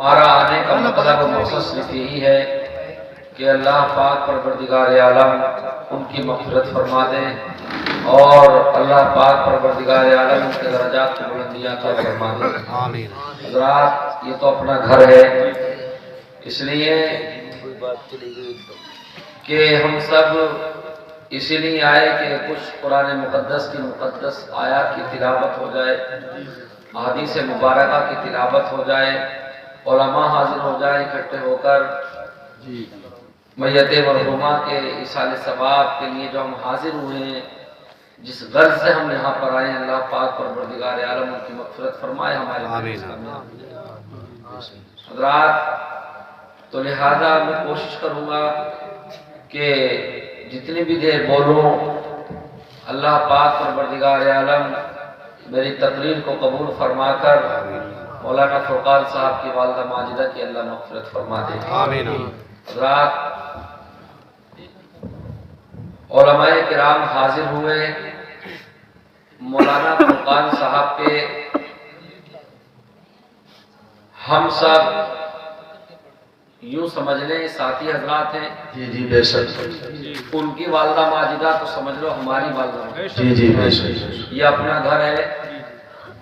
ہمارا آنے کا مطلب و مقصد صرف یہی ہے کہ اللہ پاک پروردگار عالم ان کی مغفرت فرما دے اور اللہ پاک پروردگار عالم ان کے درجات کو بلندیاں عطا فرما دے۔ حضرات، یہ تو اپنا گھر ہے، اس لیے کہ ہم سب اسی لیے آئے کہ کچھ قرآن مقدس کی مقدس آیات کی تلاوت ہو جائے، احادیث مبارکہ کی تلاوت ہو جائے، علماء حاضر ہو جائیں اکٹھے ہو کر میت مرحومہ کے ایصال ثواب کے لیے جو ہم حاضر ہوئے ہیں، جس غرض سے ہم یہاں پر آئے ہیں، اللہ پاک پروردگار عالم ان کی مغفرت فرمائے ہمارے حضرات۔ تو لہذا میں کوشش کروں گا کہ جتنی بھی دیر بولوں، اللہ پاک پروردگار عالم میری تقریر کو قبول فرما کر مولانا فرقان صاحب کی والدہ ماجدہ کی اللہ مغفرت فرما دے۔ حضرات، علماء کرام حاضر ہوئے، مولانا فرقان صاحب کے ہم سب یوں سمجھ لیں ساتھی حضرات ہیں۔ جی بے شک۔ ان کی والدہ ماجدہ تو سمجھ لو ہماری والدہ ماجدہ۔ جی بے شک۔ یہ اپنا گھر ہے،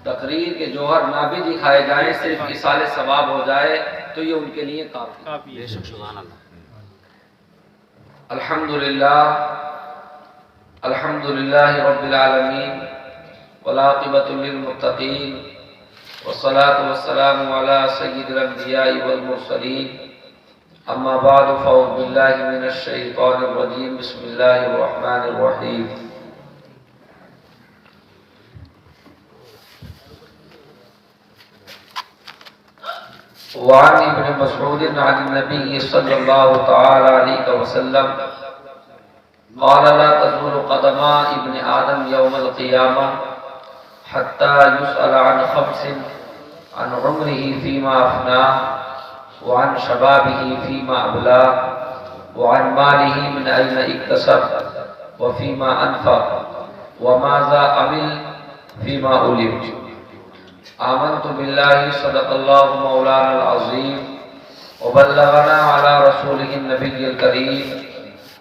تقریر کے جوہر نہ بھی دکھائے جائیں، صرف ایصال ثواب ہو جائے تو یہ ان کے لیے کافی ہے۔ الحمدللہ الحمدللہ رب العالمین والعاقبۃ للمتقین والصلاة والسلام علی سید الانبیاء والمرسلین، اما بعد فاعوذ باللہ من الشیطان الرجیم، بسم اللہ الرحمن الرحیم۔ وعن ابن مسعود عن النبي صلى الله تعالى عليه وسلم قال لا تزول قدم ابن آدم يوم القيامة حتى يسأل عن خمس: عن عمره فيما أفناه، وعن شبابه فيما أبلاه، وعن ماله من أين اكتسب وفيما أنفق، وماذا عمل فيما علم۔ آمنت بالله صدق الله مولانا العظيم وبلغنا على رسوله النبي الكريم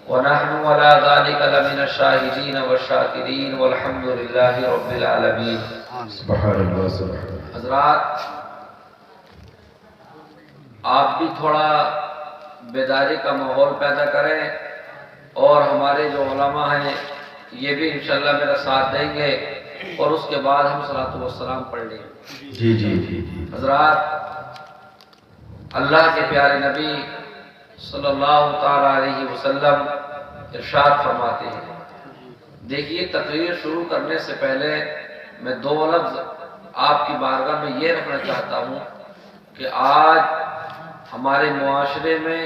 ونحن على ذلك لمن الشاهدين والشاكرين والحمد لله رب العالمين۔ سبحان اللہ سبحان اللہ۔ حضرات، آپ بھی تھوڑا بیداری کا ماحول پیدا کریں اور ہمارے جو علماء ہیں یہ بھی انشاءاللہ میرا ساتھ دیں گے اور اس کے بعد ہم صلاۃ والسلام پڑھ لیں گے۔ جی جی جی۔ حضرات، اللہ کے پیارے نبی صلی اللہ تعالی علیہ وسلم ارشاد فرماتے ہیں، دیکھیے تقریر شروع کرنے سے پہلے میں دو لفظ آپ کی بارگاہ میں یہ رکھنا چاہتا ہوں کہ آج ہمارے معاشرے میں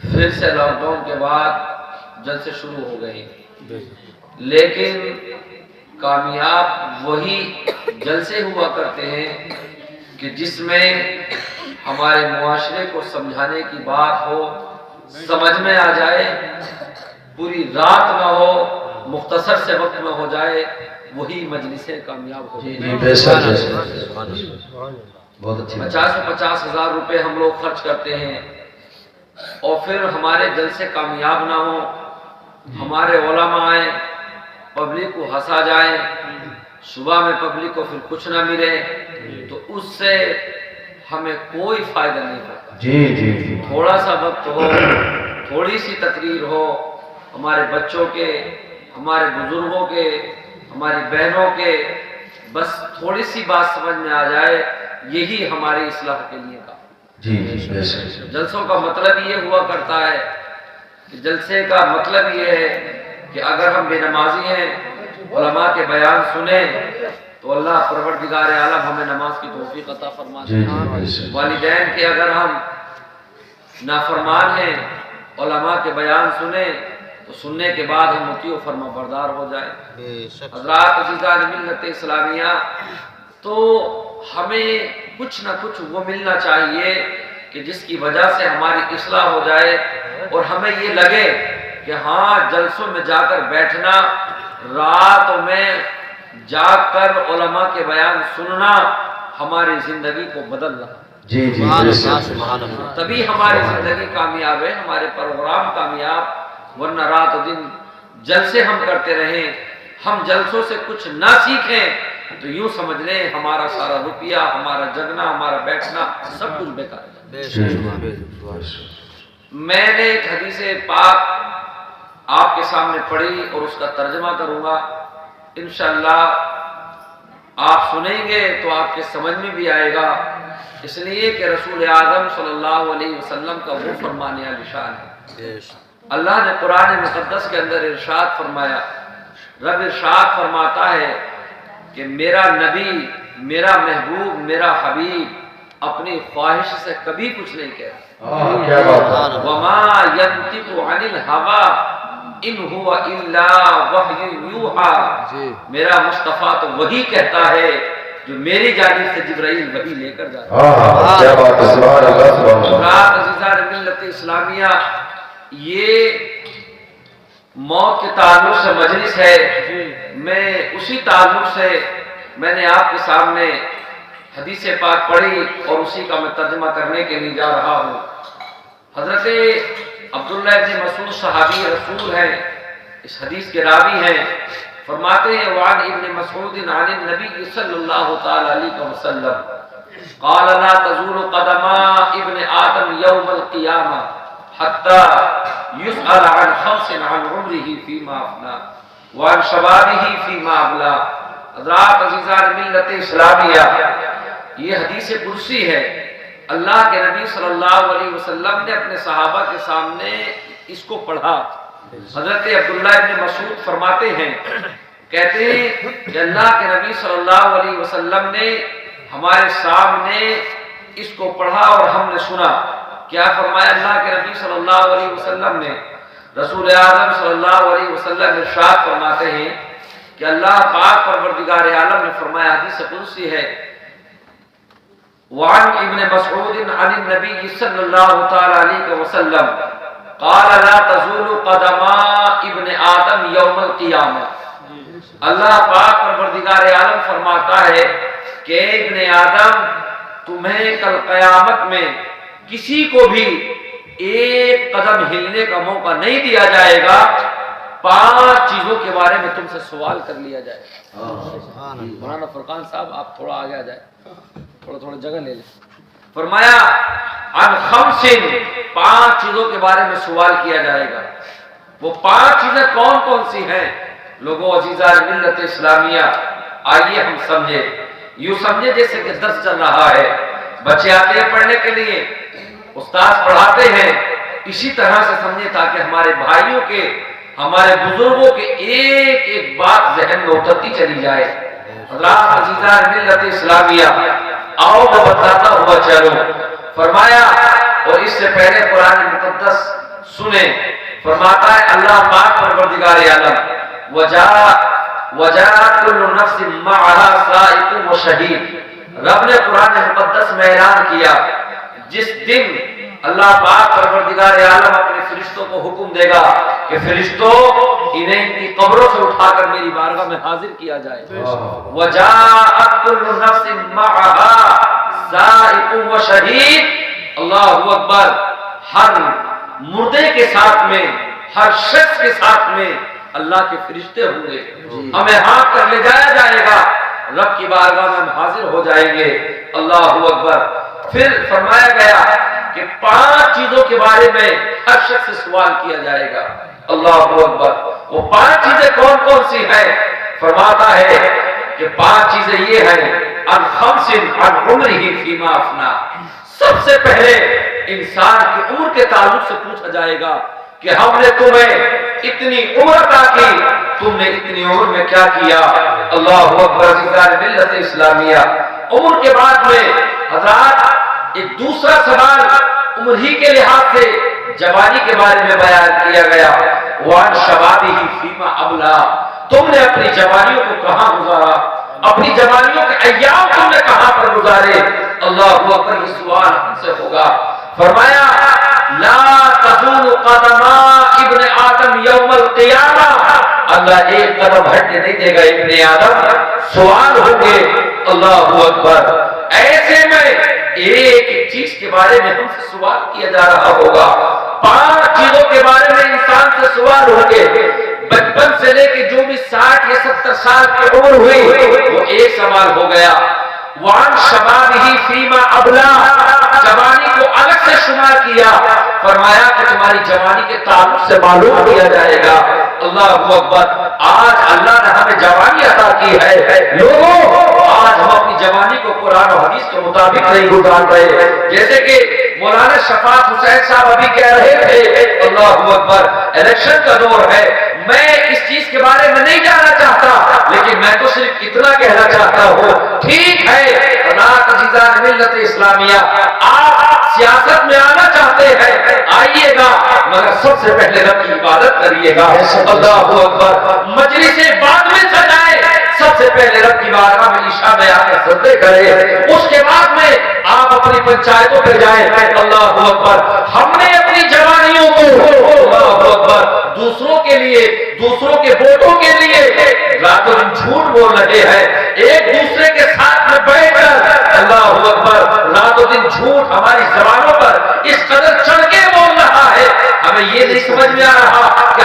پھر سے لاک ڈاؤن کے بعد جلسے شروع ہو گئے، لیکن کامیاب وہی جلسے ہوا کرتے ہیں کہ جس میں ہمارے معاشرے کو سمجھانے کی بات ہو، سمجھ میں آ جائے، پوری رات نہ ہو، مختصر سے وقت میں ہو جائے، وہی مجلسیں کامیاب ہو جی جی بے شک۔ بہت اچھی۔ 50 ہزار روپے ہم لوگ خرچ کرتے ہیں اور پھر ہمارے جلسے کامیاب نہ ہوں، ہمارے علماء آئیں، پبلک کو ہنسا جائے، صبح میں پبلک کو پھر کچھ نہ ملے، تو اس سے ہمیں کوئی فائدہ نہیں ہوتا۔ جی جی جی۔ تھوڑا سا وقت ہو، تھوڑی سی تقریر ہو، ہمارے بچوں کے، ہمارے بزرگوں کے، ہماری بہنوں کے، بس تھوڑی سی بات سمجھ میں آ جائے، یہی ہماری اصلاح کے لیے کام۔ جی جی بے شک۔ جلسوں کا مطلب یہ ہوا کرتا ہے کہ جلسے کا مطلب یہ ہے کہ اگر ہم بے نمازی ہیں، علماء کے بیان سنیں تو اللہ پروردگار عالم ہمیں نماز کی توفیق عطا فرما دے۔ والدین کے اگر ہم نافرمان ہیں، علماء کے بیان سنیں تو سننے کے بعد ہم مطیع و فرما بردار ہو جائیں۔ حضرات عزیزان ملت اسلامیہ، تو ہمیں کچھ نہ کچھ وہ ملنا چاہیے کہ جس کی وجہ سے ہماری اصلاح ہو جائے اور ہمیں یہ لگے کہ ہاں جلسوں میں جا کر بیٹھنا، راتوں میں جاگ کر علماء کے بیان سننا ہماری زندگی کو بدل رہا ہے۔ جی جی بے شک تبھی ہماری زندگی کامیاب ہے، ہمارے پروگرام کامیاب، ورنہ رات و دن جلسے ہم کرتے رہیں، ہم جلسوں سے کچھ نہ سیکھیں تو یوں سمجھ لیں ہمارا سارا روپیہ، ہمارا جگنا، ہمارا بیٹھنا سب کچھ بیکار ہے۔ میں نے ایک حدیث پاک آپ کے سامنے پڑھی اور اس کا ترجمہ کروں گا، انشاءاللہ آپ سنیں گے تو آپ کے سمجھ میں بھی آئے گا، اس لیے کہ رسول اعظم صلی اللہ علیہ وسلم کا وہ فرمان عالی شان ہے۔ اللہ نے قرآن مقدس کے اندر ارشاد فرمایا، رب ارشاد فرماتا ہے کہ میرا نبی، میرا محبوب، میرا حبیب اپنی خواہش سے کبھی کچھ نہیں کہتا۔ کیا بات ہے۔ وما ينطق عن الهوى ان هو الا وحی یوحی، میرا مصطفیٰ تو وہی کہتا ہے جو میری جانب سے جبرائیل وحی لے کر جاتا ہے۔ کیا بات ہے، سبحان اللہ سبحان اللہ۔ عزیزان ملت اسلامیہ، یہ موت کے تعلق سے مجلس ہے، میں اسی تعلق سے میں نے آپ کے سامنے حدیث پاک پڑھی اور اسی کا میں ترجمہ کرنے کے لیے جا رہا ہوں۔ حضرت عبداللہ ابن مسعود صحابی رسول ہیں، اس حدیث کے راوی ہیں، فرماتے ہیں وعن ابن مسعود عن النبی صلی اللہ تعالی علیہ وسلم قال لا تزول قدما ابن آدم یوم القیامہ حتی یسأل عن خمس عن عمره فیما افنا وعن شبابه فیما ابلا۔ حضرات عزیزان ملت اسلامیہ، یہ حدیث قدسی ہے، اللہ کے نبی صلی اللہ علیہ وسلم نے اپنے صحابہ کے سامنے اس کو پڑھا۔ حضرت عبداللہ ابن مسعود فرماتے ہیں، کہتے ہیں کہ اللہ کے نبی صلی اللہ علیہ وسلم نے ہمارے سامنے اس کو پڑھا اور ہم نے سنا۔ کیا فرمایا اللہ کے نبی صلی اللہ علیہ وسلم نے؟ رسول اعظم صلی اللہ علیہ وسلم ارشاد فرماتے ہیں کہ اللہ پاک پروردگار عالم نے فرمایا، حدیث قدسی ہے، وعن ابن مسعود عن النبی صلی اللہ تعالی علیہ وسلم قال لا تزول قدما ابن آدم یوم القیامہ۔ اللہ پاک پروردگار عالم فرماتا ہے کہ ابن آدم تمہیں کل قیامت میں کسی کو بھی ایک قدم ہلنے کا موقع نہیں دیا جائے گا، 5 چیزوں کے بارے میں تم سے سوال کر لیا جائے گا۔ مولانا فرقان صاحب آپ تھوڑا آگے آ جائیں، تھوڑا جگہ لے لیں۔ فرمایا عن خمس، 5 چیزوں کے بارے میں سوال کیا جائے گا۔ وہ 5 چیزیں کون کون سی ہیں؟ لوگوں عزیزان ملت اسلامیہ، آئیے ہم سمجھے، یوں سمجھے جیسے کہ درس چل رہا ہے، بچے آتے ہیں پڑھنے کے لیے، استاد پڑھاتے ہیں، اسی طرح سے سمجھے تاکہ ہمارے بھائیوں کے، ہمارے بزرگوں کے ایک ایک بات ذہن میں اترتی چلی جائے۔ حضرات عزیزان ملت اسلامیہ، آؤ میں بتاتا ہوا چلو۔ فرمایا، اور اس سے پہلے قرآن مقدس سنیں، فرماتا ہے اللہ پاک پروردگار عالم وجاء كل نفس معها سائق وشهيد، رب نے قرآن مقدس میں اعلان کیا جس دن اللہ پاک پروردگار عالم اپنے فرشتوں کو حکم دے گا کہ فرشتوں انہیں ان کی قبروں سے اٹھا کر میری بارگاہ میں حاضر کیا جائے۔ وجاءت كل نفس معها سائق وشهيد، اللہ اکبر، ہر مردے کے ساتھ میں، ہر شخص کے ساتھ میں اللہ کے فرشتے ہوں گے، ہمیں ہاتھ کر لے جایا جائے گا، رب کی بارگاہ میں ہم حاضر ہو جائیں گے۔ اللہ اکبر۔ پھر فرمایا گیا کہ 5 چیزوں کے بارے میں ہر شخص سے سوال کیا جائے گا۔ اللہ اکبر۔ وہ 5 چیزیں کون کون سی ہیں؟ فرماتا ہے کہ 5 چیزیں یہ ہیں، عن خمس عن عمرہ فیما افنا، سب سے پہلے انسان کی عمر کے تعلق سے پوچھا جائے گا کہ ہم نے تمہیں اتنی عمر عطا کی، تم نے اتنی عمر میں کیا کیا؟ اللہ اکبر۔ عزیزان ملت اسلامیہ، عمر کے بعد میں حضرات ایک دوسرا سوال عمر ہی کے لحاظ سے جوانی کے بارے میں بیان کیا گیا، وان شبابہ فیما ابلا، تم نے اپنی جوانیوں کو کہاں گزارا، اپنی جوانیوں کے ایام تم نے کہاں پر گزارے؟ اللہ اکبر۔ یہ سوال ہم سے ہوگا۔ فرمایا لا تزول قدما ابن آدم یوم القیامہ، اللہ ایک قدم ہٹنے نہیں دے گا ابن آدم، سوال ہوں گے۔ اللہ اکبر۔ ایسے میں ایک ایک چیز کے بارے میں ہم سے سوال کیا جا رہا ہوگا. 5 چیزوں کے بارے میں انسان سے سوال ہوں گے. بچپن سے لے کے جو بھی 60 یا 70 سال کی عمر ہوئی وہ ایک سوال ہو گیا. وَعَنْ شَبَابِهِ فِيمَا أَبْلَى، جوانی کو الگ سے شمار کیا. فرمایا کہ تمہاری جوانی کے تعلق سے معلوم کیا جائے گا. اللہ اکبر. آج اللہ نے ہمیں جوانی عطا کی ہے. لوگوں آج ہم اپنی جوانی کو قرآن و حدیث کے مطابق نہیں گزار رہے. جیسے کہ مولانا شفاعت حسین صاحب ابھی کہہ رہے تھے، اللہ اکبر، الیکشن کا دور ہے. میں اس چیز کے بارے میں نہیں جانا چاہتا، لیکن میں تو صرف اتنا کہنا چاہتا ہوں، ٹھیک ہے عزیزان ملت اسلامیہ، آپ سیاست میں آنا چاہتے ہیں آئیے گا، مگر سب سے پہلے رب کی عبادت کریے گا. اللہ اکبر. مجلسیں بعد میں سجائے، سب سے پہلے رب کی بارگاہ میں عشاء میں آ کر سجدے کریں، اس کے بعد میں آپ اپنی پنچایتوں پہ جائیں. اللہ اکبر. ہم نے اپنی جوانیوں کو اللہ اکبر دوسروں کے لیے، دوسروں کے ووٹوں کے لیے راتوں دن جھوٹ بول رہے ہیں. ایک دوسرے کے ساتھ میں بیٹھ کر اللہ اکبر راتوں دن جھوٹ ہماری زبانوں پر اس قدر چڑھ کے بول رہا ہے. ہمیں یہ نہیں سمجھ میں آ رہا کہ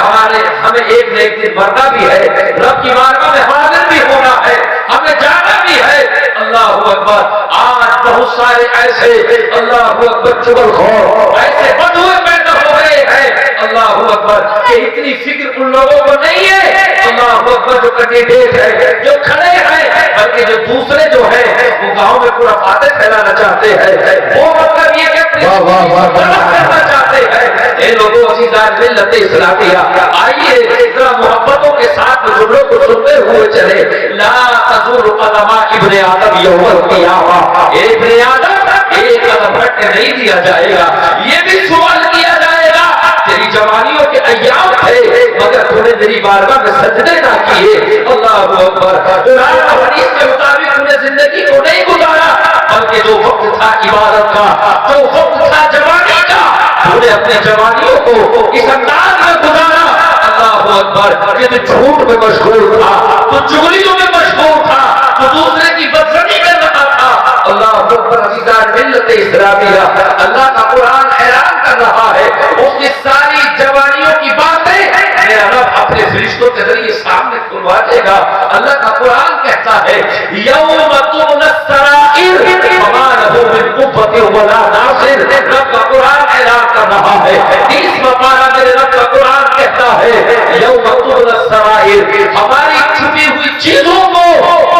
ہمیں ایک نہ ایک دن مرنا بھی ہے، رب کی بارگاہ میں حاضر بھی ہونا ہے، ہمیں جانا بھی ہے. اللہ اکبر. آج بہت سارے ایسے اللہ اکبر چغلخور، ایسے بدوے پیدا ہو گئے ہیں اللہ اکبر کہ اتنی فکر ان لوگوں کو نہیں ہے اللہ اکبر جو کینڈیڈیٹ ہے، جو کھڑے ہیں، بلکہ جو دوسرے جو ہیں وہ گاؤں میں پورا فاتح پھیلانا چاہتے ہیں. وہ مطلب یہ کہ اپنی کرنا چاہتے ہیں. اے لوگوں عزیزان ملت اسلامیہ، آئیے ذرا محبتوں کے ساتھ جملوں کو سنتے ہوئے چلے. لا تزول قدم ابن آدم یوم القیامہ، ابن آدم ایک قدم ہٹ کے نہیں دیا جائے گا. یہ بھی سوال کیا جائے گا، تیری جوانیوں کے ایام تھے مگر تو نے میری بارگاہ میں سجدے نہ کیے. اللہ اکبر. قرآن اور حدیث کے مطابق تو نے زندگی کو نہیں گزارا، بلکہ جو وقت تھا عبادت کا، جو وقت تھا جوانی کا، تو نے اپنے جوانیوں کو اس انداز میں گزارا. اللہ اکبر. کہ تو جھوٹ میں مشغول تھا، تو چغلیوں میں مشغول تھا، تو دوسرے کی بدزنی کر رہا تھا. اللہ اکبر. عزیزان ملت اسلامیہ، اللہ کا قرآن اعلان کر رہا ہے اس کی ساری جوانیوں کی باتیں میرا رب اپنے فرشتوں کے ذریعے سامنے کھلوا دے گا. اللہ کا قرآن کہتا ہے یوم تبلی السرائر فما له من قوة ولا ناصر. رب کا قرآن اعلان کر رہا ہے 30واں پارہ میرے رب کا قرآن کہتا ہے یوم تبلی السرائر، ہماری چھپی ہوئی چیزوں کو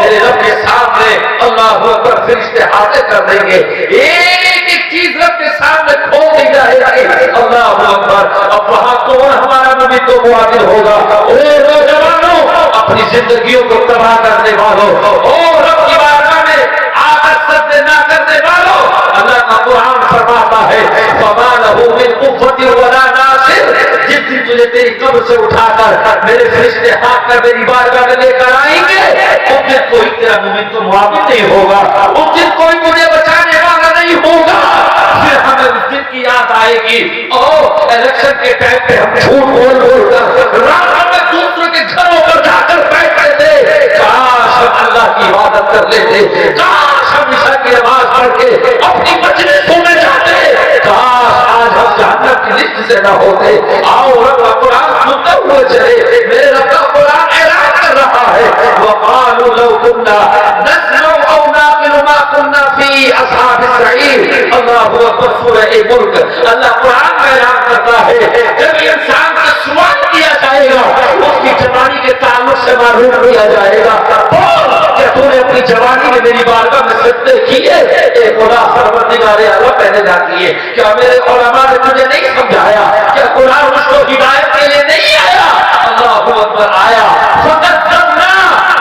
میرے رب کے سامنے اللہ اکبر فرشتے حاضر کر دیں گے. ایک ایک چیز رب کے سامنے کھول دی جائے گی. اللہ اکبر. اب وہاں کون ہمارا نبی تو معاون ہوگا؟ او نوجوانوں، اپنی زندگیوں کو تباہ کرنے والوں، او رب کی بارگاہ میں عادت سجدے نہ کرنے والوں، اللہ کا قرآن فرماتا ہے فما له من قوة ولا ناصر. جس دن تجھے تیری قبر سے اٹھا کر میرے فرشتے ہاتھ کر میری بارگاہ میں لے کر آئیں گے، اس دن کوئی تیرا مومن تو معاون نہیں ہوگا، اس دن کوئی مجھے بچانے والا نہیں ہوگا. پھر ہمیں اس دن کی یاد آئے گی. الیکشن کے ٹائم پہ ہم جھوٹ بول کر رات میں دوسروں کے گھروں پر جا کر بیٹھتے تھے. کاش ہم اللہ کی عبادت کر لیتے، کاش ہم عشاء کی نماز پڑھ کے اپنی مجلسوں میں جاتے، کاش آج ہم جہنم کی لسٹ سے نہ ہوتے. آؤ رب کا قرآن سنتے ہوئے چلے. میرے رب کا قرآن اعلان کر رہا ہے وقالوا لو كنا نسمع او نعقل ما كنا في اصحاب السعير. اللہ اکبر. سورہ ملک اللہ قرآن میں اعلان کرتا ہے جب انسان سے سوال کیا جائے گا اس کی جوانی کے تعلق سے معلوم کیا جائے گا. کیا تو نے اپنی جوانی میں میری بارگاہ میں سجدے کیے؟ اے خدا پروردگار عالم پہلے نہ کیے. کیا میرے علماء نے تجھے نہیں سمجھایا؟ کیا قرآن اس کو ہدایت کے لیے نہیں آیا؟ اللہ اکبر. آیا فقدمنا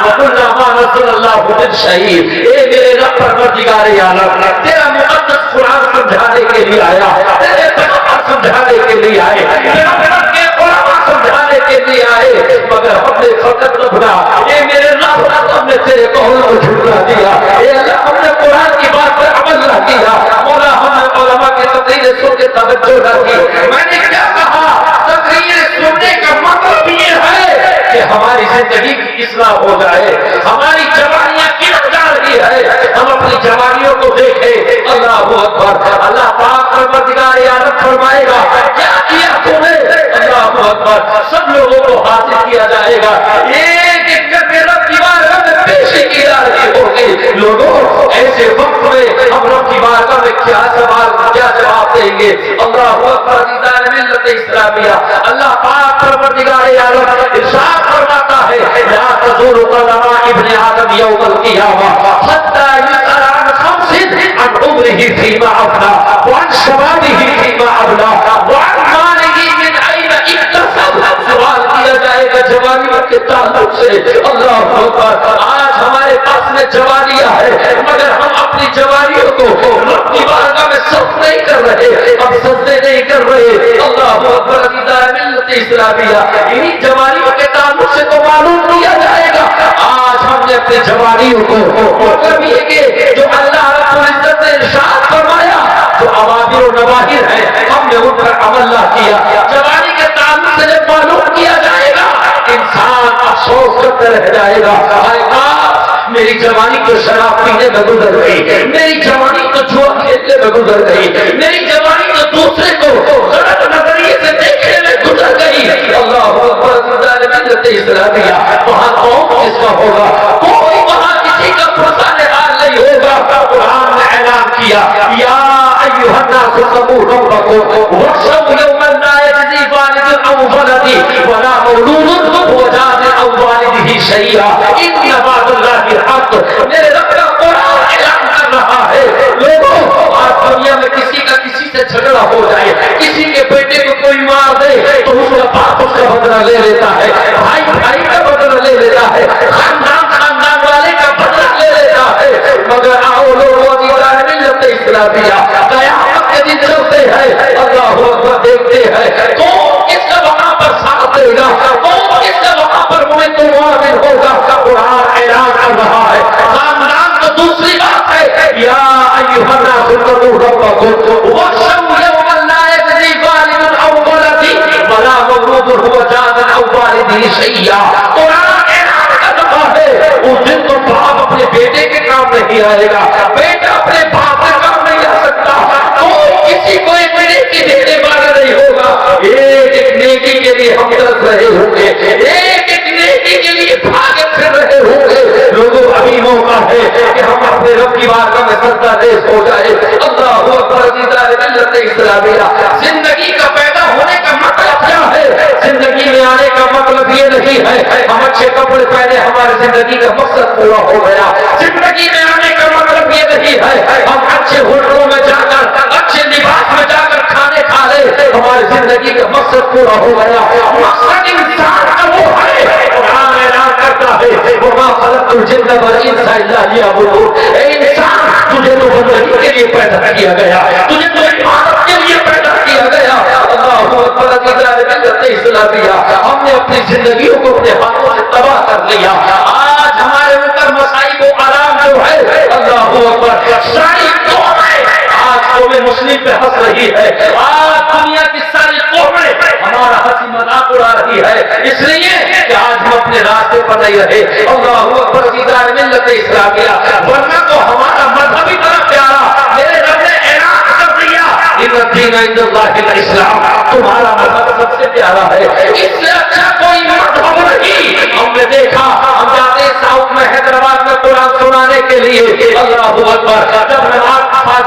وقلنا ما نزل اللہ من شيء. اے میرے رب پروردگار عالم، تیرا مقدس قرآن سمجھانے کے لیے آیا، تیرے پیغمبر سمجھانے کے لیے آئے، تیرے رب کے علماء سمجھانے کے لیے آئے، مگر ہم نے فقط ربنا. اے میرے رب، ہم نے تیرے قول کو جھٹلا دیا. اے اللہ، ہم نے قرآن کی بات پر عمل نہ کیا. مولا، ہم نے علماء کی تقریر سن کے توجہ نہ کی. میں نے کیا کہا؟ تقریر سننے کا مطلب یہ ہے کہ ہماری زندگی کی اصلاح ہو جائے، ہماری جوانیاں گر جا رہی رہی ہے، ہم اپنی جوانیوں کو دیکھیں. اللہ اکبر. اللہ پاک پروردگار عالم فرمائے گا کیا کیا تم نے؟ اللہ اکبر. سب لوگوں کو حاصل کیا جائے گا، ایک ایک کر کے رب کی بارگاہ میں پیشی کی جا رہی ہوگی. لوگوں ایسے وقت میں ہم رب کی بارگاہ میں کیا جواب دیں گے؟ اللہ اکبر. عزیزان ملت اسلامیہ، اللہ پاک پروردگار عالم ارشاد فرماتا ہے لا تزول قدم ابن آدم یوم القیامہ حتی یسأل عن خمس عن عمره فیما افنى وعن شبابه فیما ابلى وعن ماله من أين اکتسب. سوال کیا جائے گا جوانیوں کے تعلق سے. اللہ اکبر. آج ہمارے پاس میں جوانیاں ہے مگر ہم اپنی جوانیوں کو رب کی بارگاہ میں صرف نہیں کر رہے، ہم سجدے نہیں کر رہے. اللہ اکبر. عزیزان ملت اسلامیہ، انہی جوانیوں کے تعلق سے تو معلوم کیا جائے گا آج ہم نے اپنی جوانیوں کو مطلب یہ کہ جو اللہ رب العزت نے ارشاد فرمایا جو اوامر و نواہی ہے ہم نے ان پر عمل نہ کیا. جوانی کے تعلق سے جب معلوم کیا جائے گا انسان افسوس کرتے رہ جائے گا، میری جوانی تو شراب پینے میں گزر گئی، میری جوانی تو جوا کھیلنے میں گزر گئی، میری جوانی تو دوسرے کو غلط نظریے سے دیکھنے میں گزر گئی. اللہ اکبر. ملت اسلامیہ، وہاں کون کس کا ہوگا؟ کوئی وہاں کسی کا پرسان حال نہیں ہوگا. قرآن نے اعلان کیا یا ایھا الناس اتقوا ربکم واخشوا یوما لا یجزی والد عن ولده ولا مولود هو جاز عن والده شیئا ان وعد اللہ حق. میرے رب کا قرآن اعلان کر رہا ہے لوگوں آج دنیا میں کسی کا کسی سے جھگڑا ہو جائے، کسی کے بیٹے کو کوئی مار دے تو اس کا باپ اس کا بدلہ لے لیتا ہے، بھائی بھائی کا بدلہ لے لیتا ہے، خاندان والے کا بدلہ لے لیتا ہے. مگر آؤ لوگوں عزیزان ملت اسلامیہ، قیامت کے دن چلتے ہیں اللہ اکبر دیکھتے ہیں کون کس کا وہاں پر ساتھ دے گا، کون کس کا وہاں پر مومن ہوگا. قرآن اعلان کر رہا ہے. خاندان تو دوسری بات ہے یا ایھا الناس اتقوا ربکم واخشوا یوما لا یجزی والد عن ولده ولا مولود هو جاز عن والده شیئا. قرآن اعلان کر رہا ہے اس دن تو باپ اپنے بیٹے کے کام نہیں آئے گا، بیٹا اپنے باپ کے کام نہیں آ سکتا، کوئی کسی کو ایک نیکی دینے والا نہیں ہوگا. ایک ایک نیکی کے لیے ہم ترس رہے ہوں گے، ایک ایک نیکی کے لیے بھاگے پھر رہے ہوں گے. لوگوں ابھی موقع ہے کہ ہم اپنے رب کی بارگاہ میں سجدہ ریز ہو جائے. اللہ اکبر. عزیزان ملت اسلامیہ، زندگی کا پیدا ہونے کا مطلب کیا ہے؟ زندگی میں آنے کا مطلب یہ نہیں ہے ہم اچھے کپڑے پہنے ہماری زندگی کا مقصد پورا ہو گیا. زندگی میں آنے کا مطلب یہ نہیں ہے ہم اچھے ہوٹلوں میں جا کر اچھے لباس میں جا کر کھانے کھا لے ہماری زندگی کا مقصد پورا ہو گیا. مقصد انسان کا وہ ہے قرآن اعلان کرتا ہے وما خلقت الجن والانس الا لیعبدون. اے انسان تجھے تو بندگی کے لیے پیدا کیا گیا، تجھے تو عبادت کے لیے پیدا کیا گیا. اللہ اکبر. ملت اسلامیہ، ہم نے اپنی زندگیوں کو اپنے ہاتھوں سے تباہ کر لیا. آج ہمارے اوپر مصائب و آرام جو ہے اللہ اکبر ساری قومیں آج قوم مسلم پہ ہنس رہی ہے. آج دنیا کی ساری قومیں ہمارا ہنسی مذاق اڑا رہی ہے اس لیے کہ آج ہم اپنے راستے پر نہیں رہے. اللہ اکبر. عزیزان ملت اسلامیہ، ورنہ تو ہمارا مذہب اتنا پیارا میرے رب نے اعلان کر دیا ان الدین عند اللہ الاسلام، تمہارا مذہب سب سے پیارا ہے، اس سے اچھا کوئی مذہب نہیں. ہم نے دیکھا ہم جاتے ساؤتھ میں حیدرآباد میں قرآن سنانے کے لیے اللہ اکبر.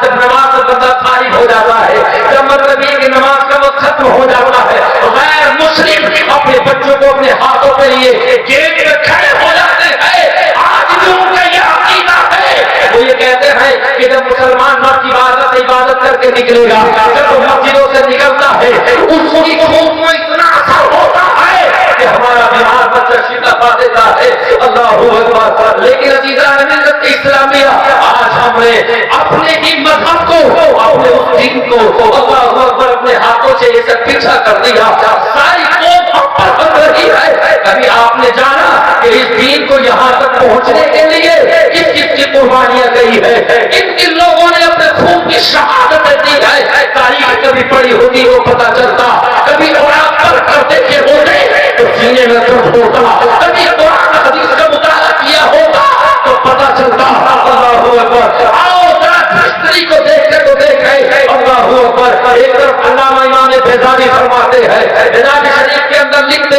جب نماز سے بندہ فارغ ہو جاتا ہے، جب مغربی کی نماز کا وقت ختم ہو جاتا ہے، غیر مسلم اپنے بچوں کو اپنے ہاتھوں پہ لیے گیٹ میں کھڑے ہو جاتے ہیں. آج بھی ان کا یہ عقیدہ ہے، وہ یہ کہتے ہیں کہ جب مسلمان مرد عبادت کر کے نکلے گا، جب وہ مسجدوں سے نکلتا ہے اس کی خون میں اتنا اثر ہوتا ہے کہ ہمارا بیمار بچہ شفا پا دیتا ہے. اللہ اکبر. لیکن عزیزان ملت اسلامیہ، آج ہم نے اپنے ہی مذہب کو، اپنے اس دین کو اللہ اکبر اپنے ہاتھوں سے یہ سب پیچھا کر دیا. ساری قوم ہم پر بن رہی ہے. کبھی آپ نے جانا کہ اس دین کو یہاں تک پہنچنے کے لیے کس کس کی قربانیاں گئی ہے، کن کن لوگوں نے اپنے خون کی شہادت دی ہے. تاریخ کبھی پڑی ہوتی وہ پتا چلتا، کبھی اوراق پر کرتے کے ہوتے تو سینے میں درد ہوتا، کبھی قرآن حدیث کا مطالعہ کیا ہوگا تو پتا چلتا.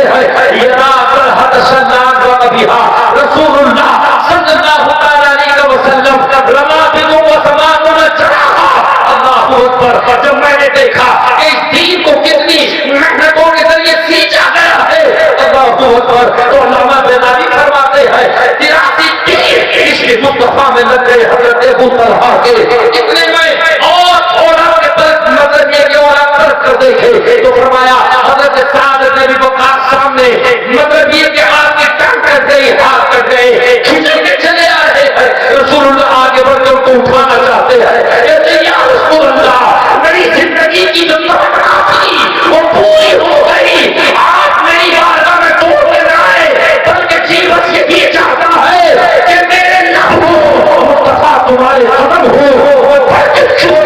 ہیں یرا کر حدثناک وبیہا رسول اللہ صلی اللہ علیہ وسلم رما بدو و سماعنا چڑھا اللہ اکبر جب میں نے دیکھا کہ اس دین کو کتنی محنتوں کے ذریعے سینچا گیا ہے اللہ اکبر تو علامہ بینانی فرماتے ہیں 83 دین عشق مصطفیٰ میں لگ گئے حضرت ابو طلحہ کے اتنے میں اور تھوڑا کے پر نظر یہ کہ اور اکثر کر دیکھے تو فرمایا حضرت سعد بن ابی وقاص سامنے مطلب یہ کہ آپ کی ٹانگ کٹ گئی ہاتھ کٹ گئے کھچل کے چلے آ رہے ہیں رسول اللہ آگے بڑھ کر کو اٹھانا چاہتے ہیں کہتے یا رسول اللہ میری زندگی کی جو تمنا تھی وہ پوری ہو گئی آپ میری بارگاہ میں توڑ کے نہ آئے بلکہ جی بس یہ بھی چاہتا ہے کہ میرے لہو مصطفیٰ تمہارے قدم ہو وہ بھر کے چھوڑ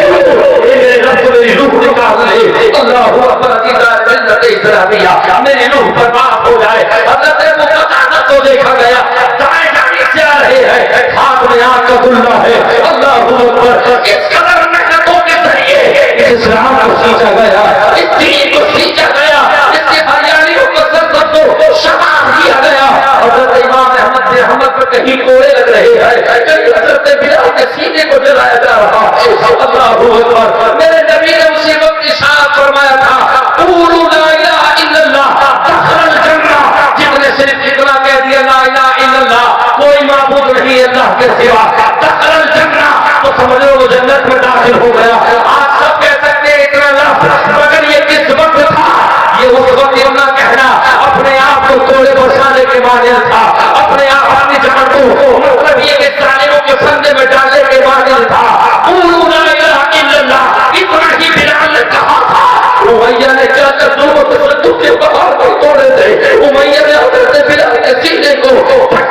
میرے رب میری روح نکال لے اللہ اکبر دیدار ملت اسلامیہ میری روح پر معاف ہو جائے حضرت مقدس کو دیکھا گیا دائیں جانب سے آ رہے ہیں ہاتھ میں آگ کا گلہ ہے اللہ اکبر اس قدر محنتوں کے ذریعے اس اسلام کو سینچا گیا اس دین کو سینچا گیا اس کی ہریالیوں کو سرزد کو شمار کیا گیا حضرت امام احمد بن حنبل پر کہیں کوڑے لگ رہے ہیں کہیں حضرت بلال کے سینے کو جلایا جا رہا ہے اللہ اکبر میرے نبی نے اسی وقت ارشاد فرمایا تھا قولوا لا الہ الا اللہ دخل الجنہ جتنے صرف اتنا کہہ دیا لا الہ الا اللہ کوئی معبود نہیں اللہ کے سوا دخل الجنہ تو سمجھ لو وہ جنت میں داخل ہو گیا آج سب کہہ سکتے ہیں اتنا لفظ مگر یہ کس وقت تھا یہ اس وقت اتنا کہنا اپنے آپ کو توڑے بسانے کے معنی تھا اپنے آپ اپنی جان کو مطلب یہ کہ ظالموں کے پھندے میں ڈالنے کے معنی تھا قولوا لا الہ الا اللہ اتنا ہی بلال نے کہا تھا امیہ نے کیا کر دو تصدق کے پہاڑ کو توڑے تھے امیہ نے حضرت بلال کے سینے کو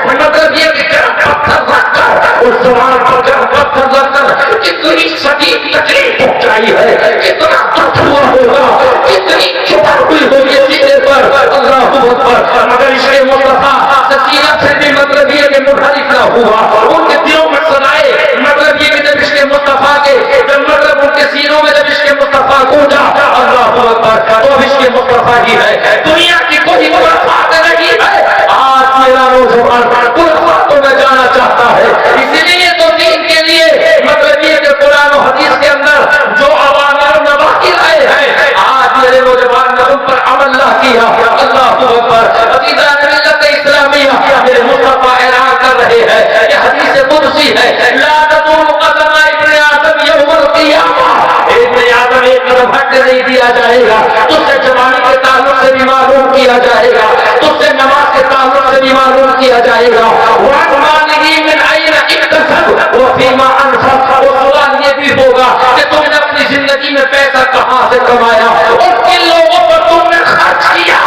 مطلب یہ کہ گرم پتھر رکھ کر اس زبان پر گرم پتھر رکھ کر کتنی شدید تکلیف پہنچائی ہے کتنا درد ہوا ہوگا کتنی چبھر ہوئی ہوگی سینے پر اللہ اکبر مگر عشق مصطفیٰ سینہ سے بھی مطلب یہ کہ منحرف نہ ہوا ان کے دلوں میں سنائے مطلب یہ کہ جب عشق مصطفیٰ کے جب مطلب ان کے سینوں میں جب عشق مصطفیٰ گونجا اللہ اکبر تو عشق مصطفیٰ ہی ہے دنیا کی کوئی ملافات نہیں ہے آج میرا نوجوان خلافاتوں میں جانا چاہتا ہے اسی لیے تو دین کے لیے مطلب یہ کہ قرآن و حدیث کے اندر جو اوامر و نواہی آئے ہیں آج میرے نوجوان نے ان پر عمل نہ کیا اللہ اکبر عزیزان ملت اسلامیہ میرے مصطفیٰ اعلان کر رہے ہیں یہ حدیث قدسی ہے لا تزول قدم ابن آدم یوم القیامہ ابن آدم ایک قدم ہٹ نہیں دیا جائے گا تجھ سے جوانی کے تعلق سے بھی معلوم کیا جائے گا تجھ سے نماز کے تعلق سے بھی معلوم کیا جائے گا وَأَنْمَانِهِ مِنْ أَيْنَ اِقْتَسَبْ وَفِيمَا أَنْفَقْ اور سوال یہ بھی ہوگا کہ تم نے اپنی زندگی میں پیسہ کہاں سے کمایا اور کن لوگوں پر تم نے خرچ کیا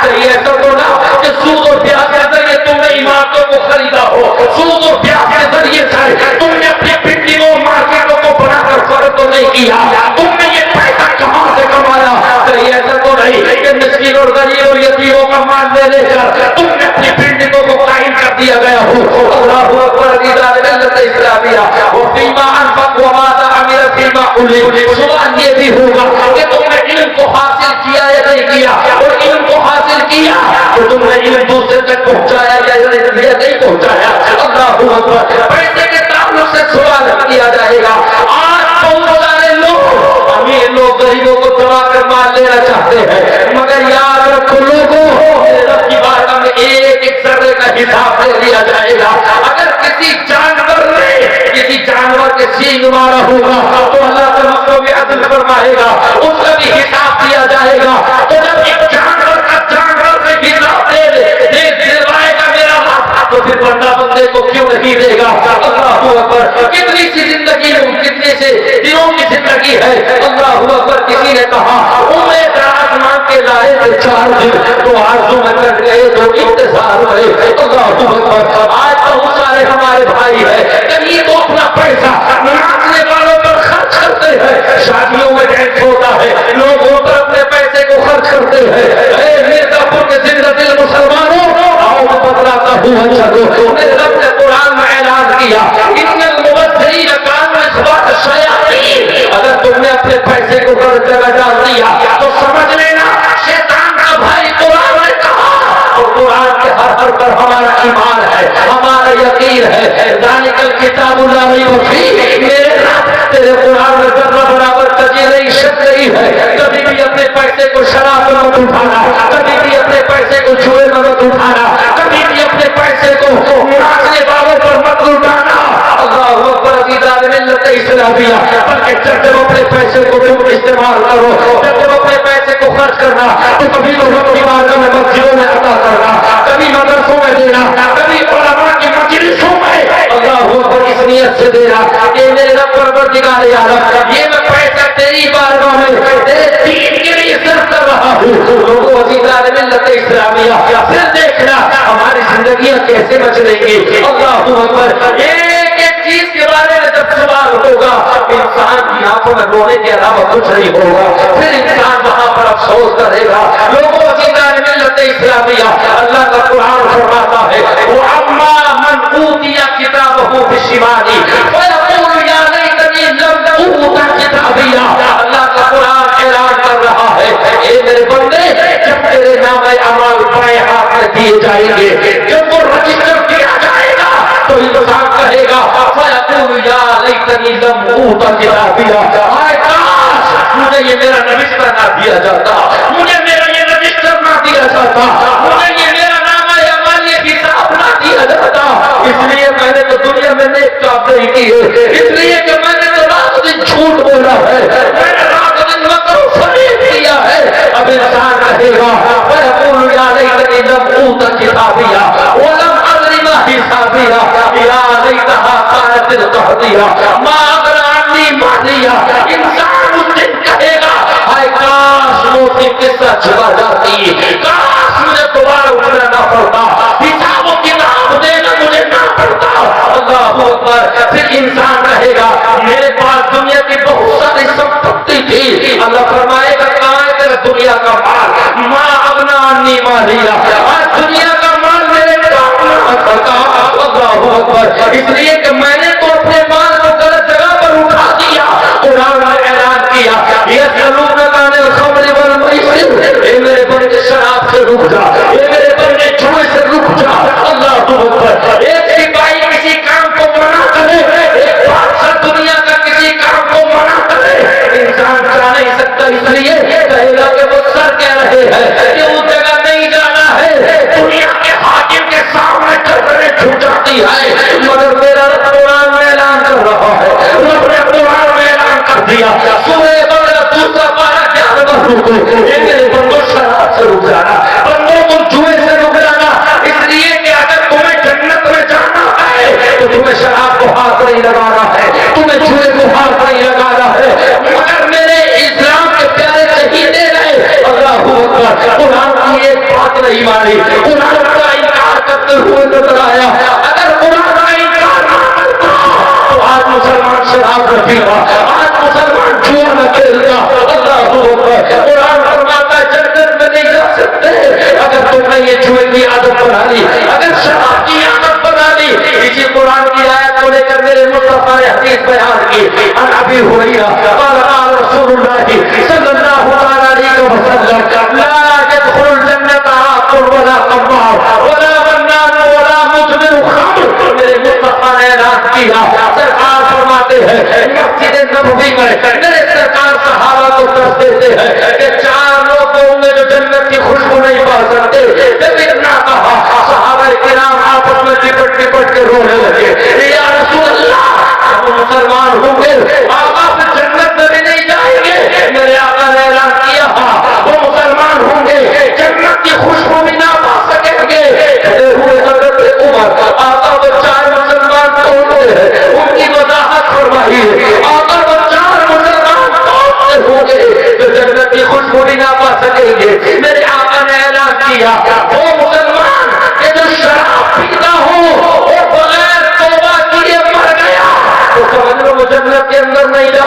یہ ایسا تو نہ کہ سود اور بیاج کے ذریعے تم نے عمارتوں کو خریدا ہو سود اور بیاج کے ذریعے سے تم نے اپنی بلڈنگوں مارکیٹوں کو بنا کر فرق تو نہیں کیا تم نے یہ پیسہ کہاں سے کمایا یہ ایسا تو نہیں کہ مسکین اور غریب اور یتیموں کا مال لے لے کر تم نے اپنی بلڈنگوں کو قائم کر دیا گیا ہو اللہ اکبر دیدار ملت اسلامیہ وفیما انفق وماذا عمل فیما علم سوال یہ بھی ہوگا کہ تم نے علم کو حاصل کیا یا نہیں کیا اور علم کو حاصل کیا تو تم نے علم دوسرے تک پہنچایا یا نہیں پہنچایا اللہ اکبر پیسے کے تعلق سے سوال کیا جائے گا آج بہت سارے لوگ امیر لوگ غریبوں کو دبا کر مال لینا چاہتے ہیں مگر یاد رکھو لوگوں رب کی بارگاہ میں ایک ایک ذرے کا حساب دے دیا جائے گا اگر کسی جانور نے کسی جانور کے سینگ مارا ہوگا تو اللہ تعالیٰ بھی عدل فرمائے گا اس کا بھی حساب دیا جائے گا تو جب ایک جانور کا جانور سے حساب دلوائے گا میرا رب تو پھر بندہ بندے کو کیوں نہیں دے گا اللہ اکبر کتنی سی زندگی ہے کتنے سے دنوں کی زندگی ہے اللہ اکبر کسی نے کہا عمر دراز مانگ کے لائے تھے 4 دن تو آرزو میں کٹ گئے تو انتظار ہوئے اللہ اکبر آج بہت سارے ہمارے بھائی ہیں کہیں تو اپنا پیسہ ناچنے والوں پر خرچ کرتے ہیں شادیوں میں ڈانس ہوتا ہے لوگ وہ پر اپنے پیسے کو خرچ کرتے ہیں اے مرزا پور کے زندہ دل مسلمانوں آؤ میں بتلاتا ہوں چلو میرے رب نے قرآن میں اعلان کیا ان المبذرین کانوا اخوان الشیاطین اگر تم نے اپنے پیسے کو غلط جگہ ڈال دیا تو سمجھ لینا شیطان کا بھائی قرآن نے کہا پر ہمارا ایمان ہے، ہمارا یقین ہے۔ ذالک الکتاب لا ریب فیہ، میرے رب تیرے قرآن میں ذرہ برابر کجی نہیں شک نہیں ہے۔ کبھی بھی اپنے پیسے کو شراب میں مت اٹھانا، کبھی بھی اپنے پیسے کو جوئے میں مت اٹھانا، کبھی بھی اپنے پیسے کو ناچنے والوں پر مت لٹانا۔ اللہ اکبر، عزیزان ملت اسلامیہ، بلکہ جب تم اپنے پیسے کو تم استعمال کرو، جب تم اپنے پیسے کو خرچ کرنا تو کبھی تو اپنی بارگاہ میں مسجدوں میں عطا کرنا، کبھی مدرسوں میں دینا، کبھی علماء کی مجلسوں میں اللہ اکبر اس نیت سے دینا کہ میرے رب پروردگار عالم یہ میں پیسہ تیری بارگاہ میں تیرے دین کے لیے صرف کر رہا ہوں۔ لوگوں عزیزان ملت اسلامیہ، پھر دیکھنا ہماری زندگیاں کیسے بچیں گی۔ اللہ اکبر، ایک ایک چیز کے بارے میں جب سوال ہوگا انسان کی آنکھوں میں رونے کے علاوہ کچھ نہیں ہوگا، پھر انسان وہاں پر افسوس کرے گا۔ لوگوں عزیزان ملت اسلامیہ، اللہ کا قرآن فرماتا ہے وَأَمَّا مَنْ أُوتِيَ كِتَابَهُ بِشِمَالِهِ فَيَقُولُ يَا لَيْتَنِي لَمْ أُوتَ كِتَابِيَهْ۔ اللہ کا قرآن اعلان کر رہا ہے اے میرے بندے، جب تیرے نام اعمال بائیں ہاتھ میں دیے جائیں گے، جب وہ رجسٹر کیا جائے گا تو انسان کہے گا فَيَقُولُ يَا لَيْتَنِي لَمْ أُوتَ كِتَابِيَهْ، ہائے کاش مجھے یہ میرا رجسٹر نہ دیا جاتا، مجھے میرا یہ رجسٹر نہ دیا جاتا، مجھے یہ میرا نام اعمال یہ حساب نہ دیا جاتا۔ اس لیے میں نے تو دنیا میں نیک کام نہیں کی ہے، اس لیے کہ میں نے تو رات دن جھوٹ بولا ہے، میں نے رات دن مکر و فریب کیا ہے۔ اب انسان کہے گا فَيَقُولُ يَا لَيْتَنِي لَمْ أُوتَ كِتَابِيَهْ وَلَمْ أَدْرِ مَا حِسَابِيَهْ يَا لَيْتَهَا كَانَتِ الْقَاضِيَةَ مَا أَغْنَىٰ عَنِّي مَالِيَهْ۔ انسان اس دن کہے گا ہائے کاش موتی قصہ چھپا جاتی، کاش مجھے دوبارہ اٹھنا نہ پڑتا، حساب و کتاب دینا مجھے نہ پڑتا۔ اللہ اکبر، پھر انسان کہے گا میرے پاس دنیا کی بہت ساری سمپتی تھی، اللہ فرمائے گا کہاں ہے تیرا دنیا کا مال؟ ما اغنی عنی مالیہ، آج دنیا کا مال میرے کام نہ سکا۔ اللہ اکبر، اس لیے کہ میں نے تو اپنے مال کو غلط جگہ پر اٹھا دیا۔ قرآن نے اعلان کیا یسألونک عن الخمر والمیسر، اے میرے بندے شراب سے رک جا، اے میرے بندے جوئے سے رک جا۔ اللہ اکبر، ایک سپاہی کسی کام کو منع کرے، ایک بادشاہ دنیا کا کسی کام کو منع کرے، انسان کرا نہیں سکتا، اس لیے کہے گا کہ وہ سر کہہ رہے ہیں کہ اس جگہ نہیں جانا ہے، دنیا کے حاکم کے سامنے چادریں جھک جاتی ہے، مگر میرا قرآن میں اعلان کر رہا ہے، رب نے قرآن میں اعلان کر دیا سورہ بقرہ دوسرا پارہ 11 رکو، اے میرے بندوں شراب سے رک جانا، بندوں کو جوئے سے رک جانا، اس لیے کہ اگر تمہیں جنت میں جانا ہے تو تمہیں شراب کو ہاتھ نہیں لگانا ہے، تمہیں جوئے کو ہاتھ نہیں لگانا ہے، مگر میرے اسلام کے پیارے شہیدے رہے اللہ اکبر قرآن کی ایک بات نہیں مانی، قرآن کا انکار کرتے ہوئے نظر آیا۔ اگر قرآن کا انکار نہ کرتا تو آج مسلمان شراب نہ پیتا، آج مسلمان جوا نہ کھیلتا۔ اللہ اکبر، قرآن فرماتا ہے جنت میں نہیں جا سکتے اگر تم نے یہ جوئے کی عادت بنا لی، اگر شراب کی عادت بنا لی۔ اسی قرآن کی آیت کو لے کر میرے مصطفیٰ نے حدیث بیان کی، عن ابی ہریرہ قال قال رسول اللہ صلی اللہ علیہ وسلم لا يدخل الجنة عاق ولا قمار ولا بنان ولا مدمن خمر۔ میرے مصطفیٰ نے اعلان کیا، سرکار فرماتے ہیں مسجد نبوی میں میرے سرکار صحابہ کو درس دیتے ہیں کہ 4 لوگ ہوں گے جو جنت کی خوشبو نہیں پا سکتے۔ جب اتنا کہا صحابہ کرام آپس میں لپٹ لپٹ کے رونے لگے، یا رسول اللہ وہ مسلمان ہوں گے آقا پھر جنت میں بھی نہیں جائیں گے؟ میرے آقا نے اعلان کیا وہ مسلمان ہوں گے جنت کی خوشبو بھی نہ پا سکیں گے۔ کھڑے ہوئے حضرت عمر آقا وہ 4 مسلمان کون ہیں ان کی وضاحت فرمائی، آقا وہ 4 مسلمان کون ہوں گے جو جنت کی خوشبو بھی نہ پا سکیں گے؟ میرے آقا نے اعلان کیا وہ مسلمان کہ جو شراب پیتا ہو اور بغیر توبہ کیے مر گیا تو سمجھ لو وہ جنت کے اندر نہیں جا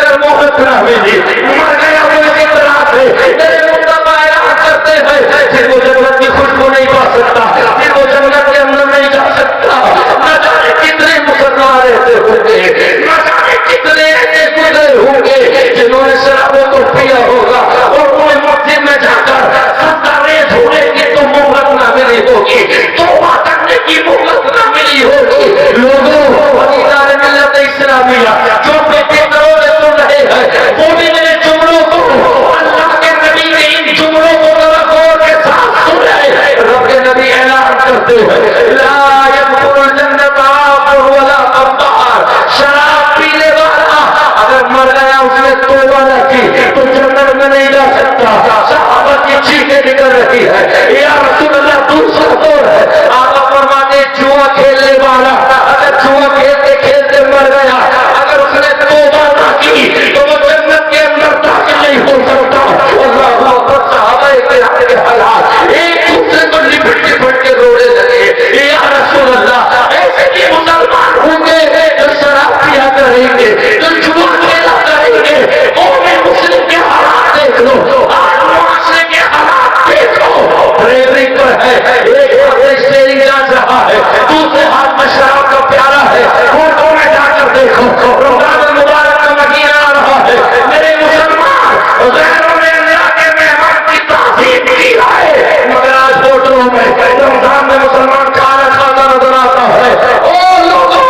اگر موت نہ ملی مر گیا وہ اسی طرح سے میرے مصطفیٰ اعلان کرتے ہیں پھر وہ جنت کی خوشبو نہیں پا سکتا پھر وہ جنت کے اندر نہیں جا سکتا نہ جانے کتنے مسلمان ایسے ہوں گے نہ جانے کتنے ایسے گزرے ہوں گے جنہوں نے شرابوں کو پیا ہوگا اور انہیں مسجد میں جا کر ستاریز ہونے کی تو مہلت نہ ملی ہوگی توبہ کرنے کی مہلت نہ ملی ہوگی لوگوں عزیزان ملت اسلامیہ جو بیٹے کروڑے سن رہے ہیں وہ بھی میرے جملوں کو اللہ کے نبی نے ان جملوں کو غور کے ساتھ سن رہے رب کے نبی اعلان کرتے ہیں لا يدخل الجنت عاقر ولا قمار شراب پینے والا اگر مر گیا اس نے توبہ نہ کی تو جنت میں نہیں جا سکتا صحابہ کی چیخیں نکل رہی ہے یا رسول اللہ دوسرا دور ہے آقا فرماتے جوا کھیلنے والا اگر جوا کھیلتے کھیلتے مر گیا اگر اس نے توبہ نہ کی تو وہ جنت کے اندر داخل نہیں ہو سکتا اللہ اکبر صحابہ کرام کے حالات ایک دوسرے کو لپٹ لپٹ کے رونے لگے یا رسول اللہ ایسے بھی مسلمان ہوں گے جو شراب پیا کریں گے جو جوا کھیلا کریں گے قوم مسلم کے حالات دیکھ لو آج معاشرے کے حالات دیکھ لو ڈرائیوری پر ہے ایک ہاتھ سے اسٹیئرنگ جانچ رہا ہے دوسرے ہاتھ میں شراب کا پیالہ ہے کوٹوں میں جا کر دیکھو رمضان المبارک کا مہینہ آ رہا ہے میرے مسلمان غیروں نے اللہ کے مہمان کی تعظیم کی ہے مگر آج ہوٹلوں میں رمضان میں مسلمان کھانا کھاتا نظر آتا ہے اور لوگوں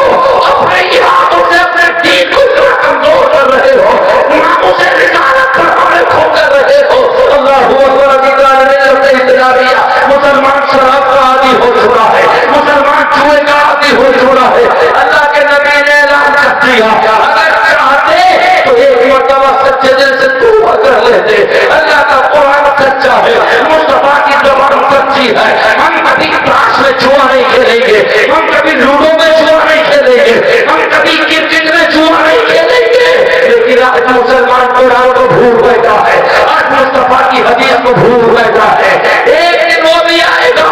اپنے ارادوں سے اپنے دین کو اتنا کمزور کر رہے ہو ناموں سے رسالت پر ہمیں کھو کر رہے ہو اللہ اکبر عزیزان ملت اسلامیہ مسلمان شراب کا عادی ہو چکا ہے مسلمان جوئے کا عادی ہو چکا ہے اللہ کے نبی نے اعلان کر دیا اگر چاہتے تو ایک مرتبہ سچے دل سے توبہ کر لیتے اللہ کا قرآن سچا ہے مصطفیٰ کی زبان سچی ہے ہم کبھی تاش میں جوا نہیں کھیلیں گے ہم کبھی لوڈو میں جوا نہیں کھیلیں گے ہم کبھی کرکٹ میں جوا نہیں کھیلیں گے لیکن آج مسلمان قرآن کو بھول بیٹھا ہے آج مصطفیٰ کی حدیث کو بھول بیٹھا ہے ایک دن وہ بھی آئے گا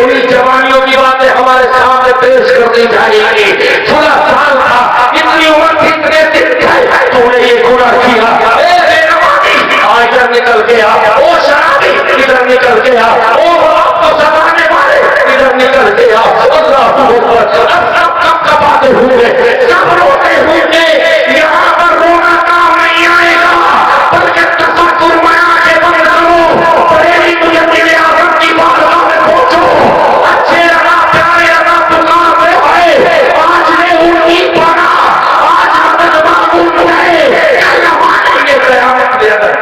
انہیں جوانیوں کی باتیں ہمارے سامنے پیش کر دی جائیں گی 16 سال تھا اتنی عمر تھی اتنے دن تھے تو نے یہ گناہ کیا اے بے نمازی ادھر نکل گیا او شرابی ادھر نکل گیا او آپ کو سمانے والے ادھر نکل گیا اللہ اکبر اب سب کب کباتے ہوئے سب روتے ہوئے یہاں پر رونا کام نہیں آئے گا بلکہ تفکر میں آگے بڑھ کرو بڑے مجھے میرے آدم کی بارگاہ میں پہنچو اچھے رہا پیارے رہا پکار میں ہوئے آج نے اونی پڑا آج مدد معمول ہے اللہ مانے گے قیامت کے اندر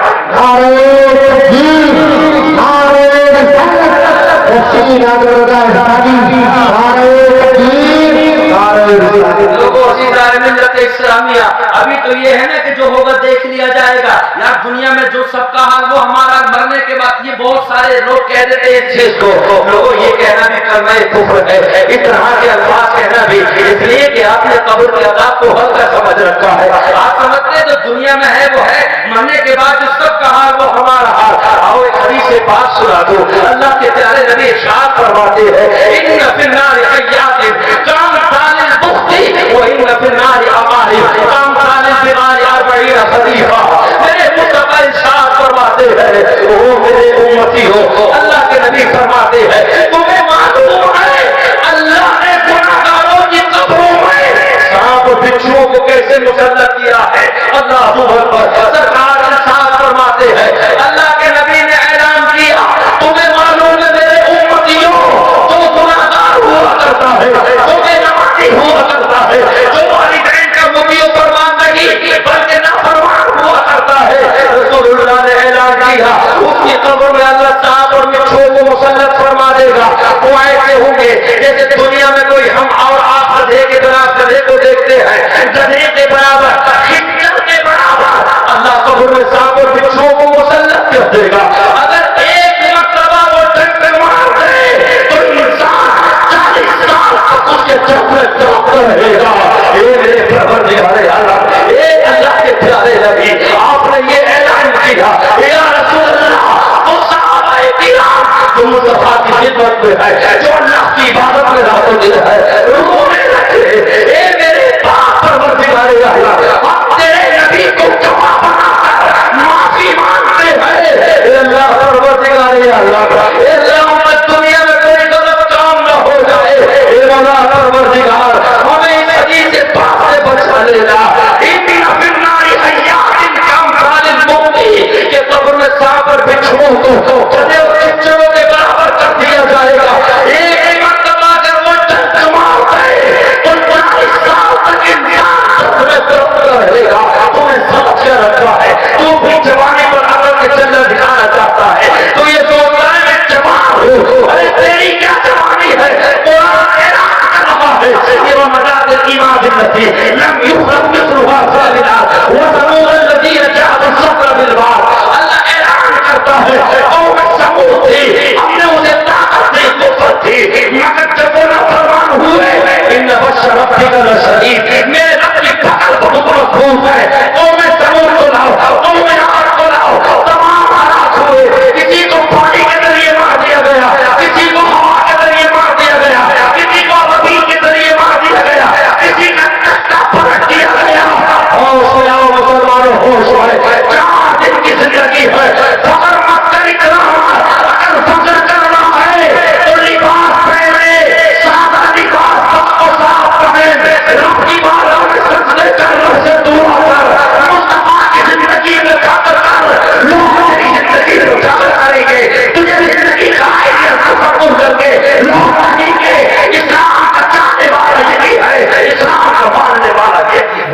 لوگوں عزیزان ملت اسلامیہ ابھی تو یہ ہے نا کہ جو ہوگا دیکھ لیا جائے گا یار دنیا میں جو سب کا حال وہ ہمارا مرنے کے بعد یہ بہت سارے لوگ کہہ دیتے ہیں اس چیز کو لوگوں یہ کہنا بھی کرنا کفر ہے اس طرح کے الفاظ کہنا بھی اس لیے کہ آپ نے قبر کے عذاب کو ہلکا سمجھ رکھا ہے آپ سمجھتے ہیں جو دنیا میں ہے وہ ہے مرنے کے بعد جو سب کا حال وہ ہمارا حال آؤ ایک حدیث سے بات سنا دو اللہ کے پیارے نبی ارشاد فرماتے ہیں ان فی النار حیات کام ثالث بختی وان فی النار اماری کام ثالث بغار 40 خلیفہ میرے مصطفیٰ ارشاد فرماتے ہیں او میرے امتی ہو اللہ کے نبی فرماتے ہیں تمہیں معلوم ہے اللہ نے گناہگاروں کی قبروں میں سانپ بچھوؤں کو کیسے مسلط کیا ہے اللہ اکبر سرکار ارشاد فرماتے ہیں اللہ کے نبی نے اعلان کیا تمہیں معلوم ہے میرے امتیوں جو گناہگار ہوا کرتا ہے جو بے نمازی ہوا کرتا ہے جو والدین کا مطیع و فرمان نہیں بلکہ نافرمان ہوا کرتا ہے رسول اللہ نے اعلان کیا اس کی قبر میں اللہ سانپ اور بچھوؤں کو مسلط فرما دے گا وہ ایسے ہوں گے جیسے دنیا میں کوئی ہم اور آپ گدھے کے برابر گدھے کو دیکھتے ہیں گدھے کے برابر خنجر کے برابر اللہ قبر میں سانپ اور بچھوؤں کو مسلط کر دے گا اگر ایک مرتبہ وہ ڈنڈ مار دے تو انسان 40 سال تک اس کے چکر چلتا رہے گا اے میرے پروردگار عالم اے اللہ کے پیارے نبی آپ نے یہ اعلان کیا یا رسول اللہ وہ صحابہ کرام جو مصطفیٰ کی خدمت میں ہے جو اللہ کی عبادت میں راتوں دن ہے رونے لگے اے میرے پاک پروردگار اللہ اتنا فی النار حیات کامثال الموتی کہ قبر میں سانپ اور بچھوؤں کو گدھے اور چچڑوں کے برابر کر دیا جائے گا. ایک مرتبہ اگر وہ ڈنک مار دے تو 40 سال تک انسان تمہیں درخت رہے گا. تمہیں سمجھ کر رکھا ہے تو بھی جوانی پر عقل کے چلنا دکھانا چاہتا ہے. تو یہ سوچتا ہے میں جوان ہوں. ارے تیری کیا جوانی ہے؟ قرآن اعلان کر رہا ہے یہ ومداد الایمان التي لم يخلق مثلها في الارض وثمود الذين جاءوا الصخر بالواد. اللہ اعلان کرتا ہے قوم ثمود تھی, ہم نے انہیں طاقت دی, قوت تھی, مگر جب وہ نافرمان ہوئے ان بطش ربک لشدید, میرے رب کی پکڑ بہت مضبوط ہے. قوم ثمود کو لاؤ, قوم عاد کو لاؤ, تمام ہلاک ہوئے. کسی کو پانی کے ذریعے مار دیا گیا, کسی کو ہوا کے ذریعے مار دیا گیا, کسی کو وبا کے ذریعے مار دیا گیا, کسی کا کٹا پلٹ دیا گیا. ہوش میں آؤ مسلمانوں, ہوش ہے. 4 دن کی زندگی ہے, فخر مت کر اکرام. اگر فخر کرنا ہے تو لباس پہنے, سادہ لباس پاک و صاف پہن, رب کی بارگاہ میں سجدے کر, رب سے دعا کر, مصطفیٰ کی زندگی میں فخر کر. لوگ تیری زندگی میں فخر کریں گے, تجھے زندگی کا آئیڈیا تصور کر کے لوگ کہیں گے اسلام کا چاہنے والا یہی ہے, اسلام کا ماننے والا یہی ہے.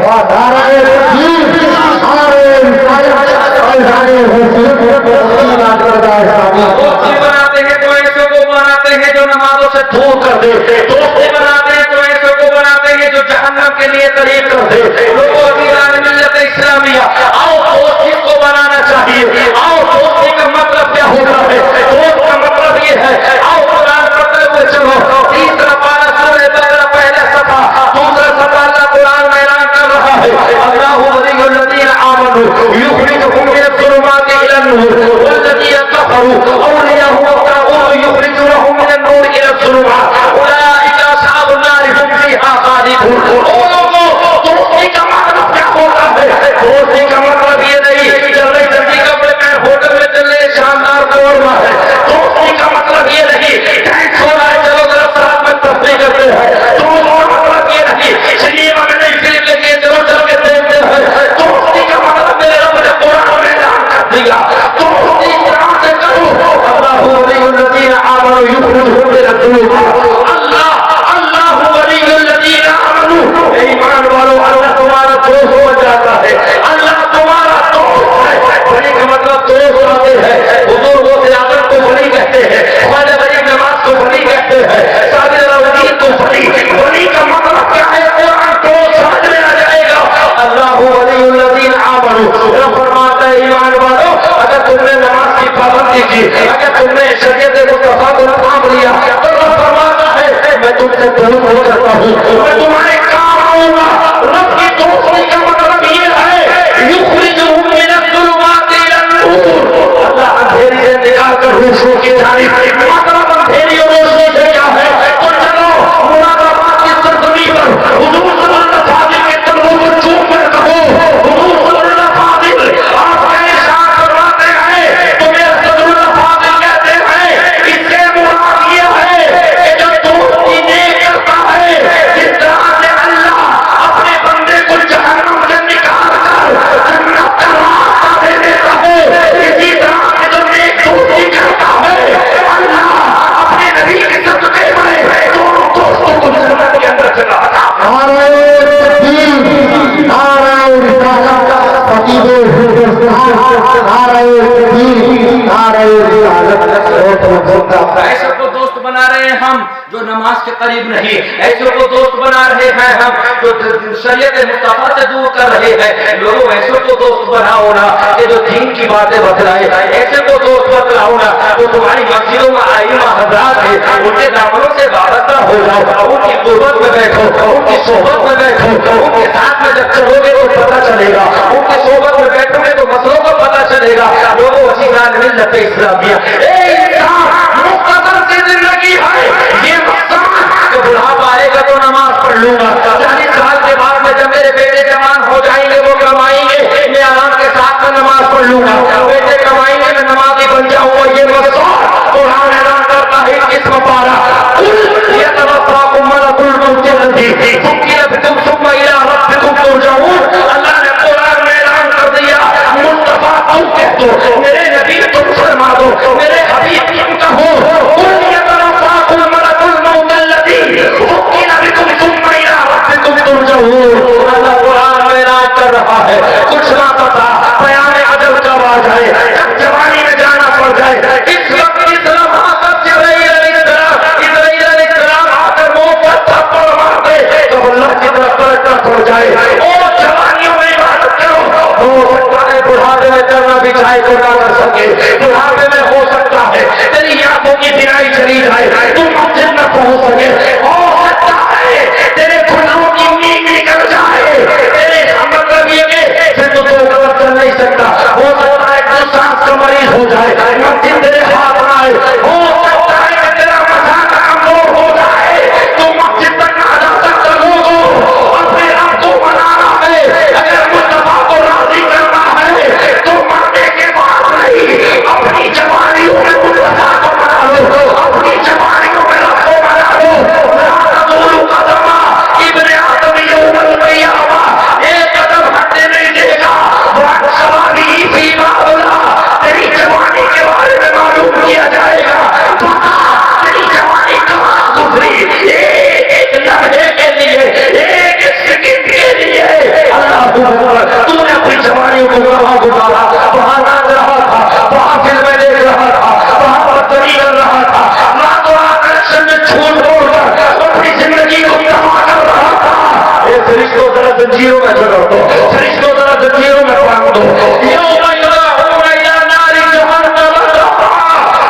دوستی بناتے ہیں تو ایسوں کو بناتے ہیں جو نمازوں سے دور کر دے. دوستی بناتے ہیں تو ایسوں کو بناتے ہیں جو جہنم کے لیے طریق کر دے. لوگوں عزیزان ملت اسلامیہ, آؤ دوستی کو بنانا چاہیے. آؤ دوستی کا مطلب کیا ہوتا ہے؟ دوست کا مطلب یہ ہے, آؤ قرآن پڑھتے ہوئے چلو. تیسرا پارہ سورہ بقرہ پہلا صفحہ, دوسرا صفحہ اللہ قرآن میں اعلان کر رہا ہے اللہ ولی الذین آمنوا یخرجهم من الظلمات الى النور والذین کفروا اولیاءهم الطاغوت یخرجونهم من النور الى الظلمات اولئک اصحاب النار هم فیہا خالدون. دوستی کا مطلب کیا ہوتا ہے؟ دوستی کا مطلب یہ نہیں چل رہی جلدی کپڑے پہن ہوٹل میں چل رہے شاندار قورمہ ہے. دوستی کا مطلب یہ نہیں ٹینکس ہو رہا ہے چلو ذرا ساتھ میں تفریح کرتے ہیں. دوستی کا مطلب یہ نہیں سنیما میں نہیں فلم لگی ہے چلو چل کے دیکھتے ہیں. دوستی کا مطلب میرے رب نے قرآن میں اعلان کر دیا دوستی قرآن سے کرو. اللہ ولی الذین آمنوا یخرجهم من الظلمات. اللہ ولی الذین آمنوا, ایمان والو اللہ تمہارا دوست ہو جاتا ہے. اللہ تمہارا دوست ہے. ولی کا مطلب دوست آتے ہیں. بزرگوں سے عادت کو ولی کہتے ہیں, خواجہ غریب نواز کو ولی کہتے ہیں, صابر الاولین کو ولی. ولی کا مطلب کیا ہے؟ قرآن کو سمجھ میں آ جائے گا. اللہ ولی الذین آمنوا, رب فرماتا ہے ایمان والو اگر تم نے نماز کی پابندی کی, اگر تم نے شریعت مصطفیٰ کو تھام لیا تو رب فرماتا ہے میں تم سے دور ہو جاتا ہوں, میں تمہارے کام آؤں گا. رب کی دوستی کا مطلب یہ ہے یخرجهم من الظلمات الى النور. اللہ اندھیری سے نکال کر روشنی کی جانب. مطلب اندھیری اور روشنی سے کیا ہے؟ تو چلو مرادآباد کی سرزمین پر حضور صلی اللہ فاضل کے قدموں کو چوم کر کہو حضور صلی اللہ فاضل آپ کا ارشاد فرماتے ہیں تو میرے صدر اللہ فاضل کہتے ہیں اس سے مراد یہ ہے کہ جو دوستی نہیں کرتا ہے جس طرح سے اللہ اپنے بندے کو جہنم سے نکال کر جنت کا راستہ دے دیتا ہے, اسی طرح سے جو نیک دوستی کرتا ہے اللہ اپنے نبی کے صدقے میں دونوں دوستوں کو جنت کے اندر چلا آتا. ایسے کو دوست بنا رہے ہیں ہم جو نماز کے قریب نہیں, ایسے کو دوست بنا رہے ہیں ہم جو شریعت مصطفیٰ سے دور کر رہے ہیں. لوگوں ایسے کو دوست بناؤ نا کہ جو دین کی باتیں بتلائے, ایسے کو دوست بتلاؤ نا جو تمہاری مسجدوں میں ائمہ حضرات ہیں ان کے دامنوں سے وابستہ ہو جاؤ, ان کی قربت میں بیٹھو, ان کی صحبت میں بیٹھو, ان کے ساتھ میں جب چلو گے تو پتہ چلے گا, ان کی صحبت میں بیٹھو گے تو مسئلوں کو پتہ چلے گا. لوگوں عزیزان ملت اسلامیہ, مختصر سی زندگی ہے, یہ مقصد کہ بڑھاپا آئے گا تو نماز پڑھ لوں گا, 40 سال کے بعد میں جب میرے بیٹے جوان ہو جائیں گے وہ کمائیں گے میں آرام کے ساتھ میں نماز پڑھ لوں گا, بیٹے کمائیں گے میں نمازی بن جاؤں گا. یہ مقصد قرآن اعلان کرتا ہے اس مبارہ قل یتوفاکم ملک الموت الذی وکل بکم ثم الی ربکم ترجعون. رہا ہے کچھ نہ پتا بیان عدل کب آ جائے جب جوانی میں جانا پڑ جائے اس وقت اس لمحہ تک جبرائیل علیہ السلام آ کر منہ پر تھپڑ مار دے تو اللہ کی طرف پلٹنا پڑ جائے او جوانیوں میں عبادت کرو ہو سکتا ہے بڑھاپے میں چلنا بھی چاہے تو نہ کر سکے بڑھاپے میں ہو سکتا ہے تیری آنکھوں کی بینائی چلی جائے تو مسجد نہ پہنچ سکے ہو سکتا ہے تیرے کھلوں کی نیند نکل جائے تیرے مطلب یہ کہ پھر تو غلط چل نہیں سکتا ہو سکتا ہے تو سانس کا مریض ہو جائے مسجد تیرے ہاتھ نہ آئے ہو سکتا ہے کہ تیرا مسا کمزور ہو جائے تو مسجد تک نہ جا سکتا لوگوں اور پھر اب تو منانا ہے اگر مصطفیٰ کو راضی کرنا ہے تو مرنے کے بعد نہیں اپنی جوانیوں میں مصطفیٰ کو منا لو اپنی جوانیوں میں رب کو منا لو لا تزول قدم ابن آدم یوم القیامہ ایک قدم ہٹنے نہیں دے گا وقت سوانی فی ماولا تیری جوانی کے بارے میں معلوم کیا جائے گا تیری جوانی کہاں گزری ایک لمحے کے لیے ایک سیکنڈ کے لیے اللہ تو نے اپنی جوانی کو کہاں گزارا وہاں ناچ رہا تھا وہاں فلمیں دیکھ رہا تھا وہاں بدتری کر رہا تھا راتوں اکشن میں چھوٹ چھوڑ کر اپنی زندگی کو تباہ کر رہا تھا یہ فرشتوں ذرا زنجیروں میں جگڑ دو فرشتوں ذرا زنجیروں میں باندھ دو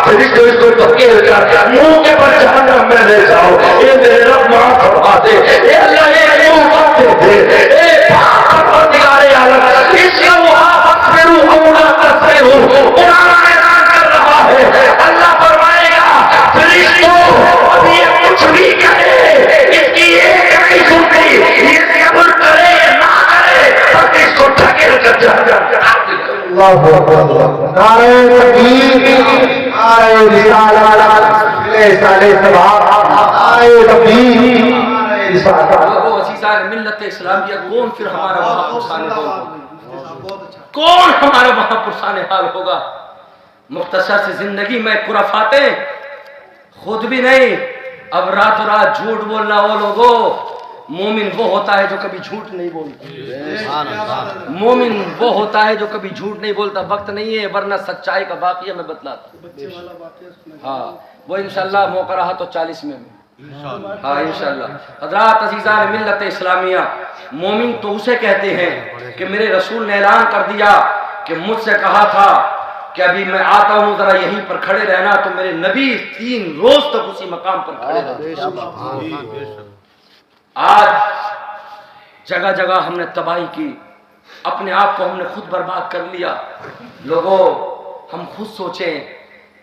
فرشتوں اس کو دھکیل کر منہ کے پر جہنم میں لے جاؤ اے میرے رب معاف فرما دے اے اللہ یہ منہ بات دے اے پاک پروردگار عالم اس کا وہاں فسرو اولا تسرو قرآن اعلان کر رہا ہے اللہ فرمائے گا فرشتوں اب یہ کچھ بھی کرے اس کی ایک نہیں سنتی یہ صبر کرے یا نہ کرے تب اس کو ٹھکیل کر جہنم اللہ اکبر نعرہ تکبیر نعرہ رسالت علیہ السلام نعرہ تکبیر نعرہ رسالت وہ عزیزان ملت اسلامیہ کون پھر ہمارا وہاں پرسان ہوگا کون ہمارا وہاں پرسان حال ہوگا مختصر سی زندگی میں خرافاتیں خود بھی نہیں اب رات رات جھوٹ بولنا وہ لوگوں مومن وہ ہوتا ہے جو کبھی جھوٹ نہیں بولتا مومن وہ ہوتا ہے جو کبھی جھوٹ نہیں بولتا وقت نہیں ہے ورنہ سچائی کا واقعہ میں بتلاتا ہاں وہ انشاءاللہ موقع رہا تو 40 میں ہاں انشاءاللہ حضرات عزیزان ملت اسلامیہ مومن تو اسے کہتے ہیں کہ میرے رسول نے اعلان کر دیا کہ مجھ سے کہا تھا کہ ابھی میں آتا ہوں ذرا یہیں پر کھڑے رہنا تو میرے نبی 3 روز تک اسی مقام پر کھڑے رہے آج جگہ جگہ ہم نے تباہی کی اپنے آپ کو ہم نے خود برباد کر لیا لوگوں ہم خود سوچیں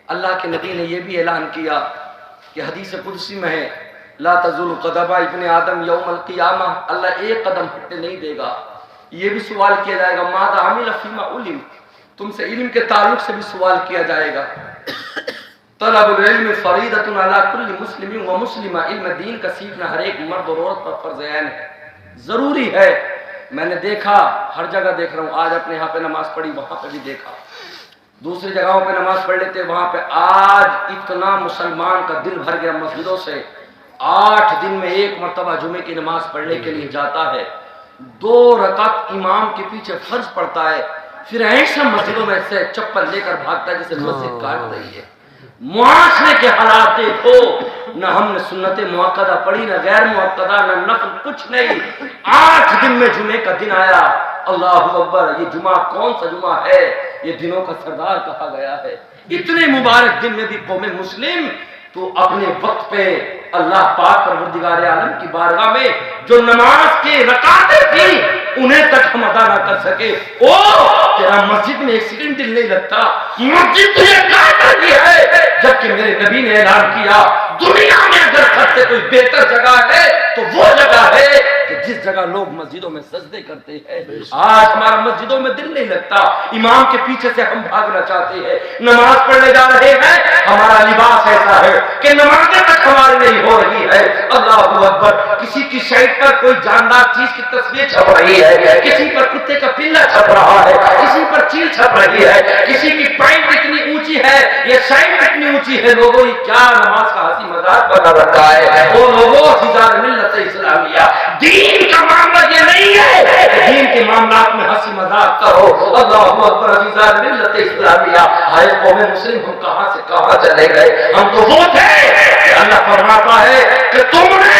اللہ کے نبی نے یہ بھی اعلان کیا کہ حدیث قدسی میں ہے لا تزول قدم ابن آدم یوم القیامہ اللہ ایک قدم ہٹنے نہیں دے گا یہ بھی سوال کیا جائے گا ماذا عمل فیما علم تم سے علم کے تعلق سے بھی سوال کیا جائے گا طلب العلم فریضۃ علی کل مسلم و مسلمہ علم دین کا سیکھنا ہر ایک مرد اور عورت پر فرض عین ہے ضروری ہے میں نے دیکھا ہر جگہ دیکھ رہا ہوں آج اپنے یہاں پہ نماز پڑھی وہاں پہ بھی دیکھا دوسری جگہوں پہ نماز پڑھ لیتے وہاں پہ آج اتنا مسلمان کا دل بھر گیا مسجدوں سے 8 دن میں 1 مرتبہ جمعے کی نماز پڑھنے کے لیے جاتا ہے 2 رکعت امام کے پیچھے فرض پڑتا ہے پھر ایسا مسجدوں میں سے چپل لے کر بھاگتا ہے جیسے مسجد کاٹ رہی ہے معاشرے کے حالات دیکھو نہ ہم نے سنت مؤکدہ پڑھی نہ غیر مؤکدہ نہ نفل کچھ نہیں 8 دن میں جمعے کا دن آیا اللہ اکبر یہ جمعہ کون سا جمعہ ہے یہ دنوں کا سردار کہا گیا ہے اتنے مبارک دن میں بھی قوم مسلم تو اپنے وقت پہ اللہ پاک پروردگار عالم کی بارگاہ میں جو نماز کی رکعتیں تھیں انہیں تک ہم ادا نہ کر سکے او تیرا مسجد میں 1 سیکنڈ دل نہیں لگتا مسجد تجھے کہتا بھی ہے جبکہ میرے نبی نے اعلان کیا دنیا میں اگر سب سے کوئی بہتر جگہ ہے تو وہ جگہ ہے کہ جس جگہ لوگ مسجدوں میں سجدے کرتے ہیں آج ہمارا مسجدوں میں دل نہیں لگتا امام کے پیچھے سے ہم بھاگنا چاہتے ہیں نماز پڑھنے جا رہے ہیں ہمارا لباس ایسا ہے کہ نمازیں تک ہماری نہیں ہو رہی ہے اللہ اکبر کسی کی شیٹ پر کوئی جاندار چیز کی تصویر چھپ رہی ہے کسی پر کتے کا پلا چھپ رہا ہے کسی پر چیل چھپ رہی ہے کسی کی پینٹ اتنی اونچی ہے یہ شیٹ اتنی اونچی ہے لوگوں یہ کیا نماز کا ہنسی مذاق بنا رکھا ہے وہ لوگوں عزیزان ملت اسلامیہ دین کا معاملہ یہ نہیں ہے دین کے معاملات میں خراب کرو. اللہ اکبر. عزیزان ملت اسلامیہ، ہائے قوم مسلم ہم کہاں سے کہاں چلے گئے. ہم تو وہ تھے کہ اللہ فرماتا ہے کہ تم نے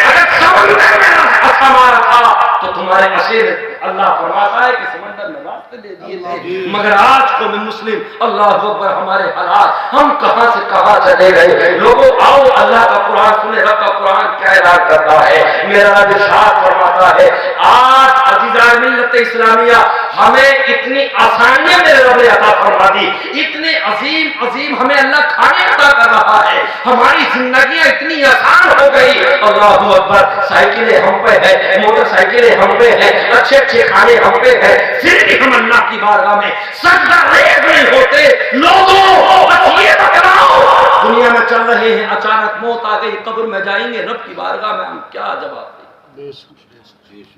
اگر سمندر میں راستہ مارا تھا تو تمہارے اسیر، اللہ فرماتا ہے کہ سمندر میں راستے دے دیے تھے. مگر آج قوم مسلم، اللہ اکبر، ہمارے حالات، ہم کہاں سے کہاں چلے گئے. لوگوں آؤ اللہ کا قرآن سنے. رب کا قرآن کیا اعلان کرتا ہے. میرا رب ارشاد فرماتا ہے آج عزیزان ملت اسلامیہ ہمیں اتنی آسانیاں میرے رب نے عطا فرما دی، اتنے عظیم عظیم ہمیں اللہ کھانے عطا کر رہا ہے، ہماری زندگیاں اتنی آسان ہو گئی. اللہ اکبر. سائیکلیں ہم پہ ہے، موٹر سائیکلیں ہم پہ ہے، اچھے اچھے کھانے ہم پہ ہے، پھر بھی ہم اللہ کی بارگاہ میں سجدہ ریز نہیں ہوتے. لوگوں بس یہ بتلاؤ، دنیا میں چل رہے ہیں، اچانک موت آ گئی، قبر میں جائیں گے، رب کی بارگاہ میں ہم کیا جواب دیں؟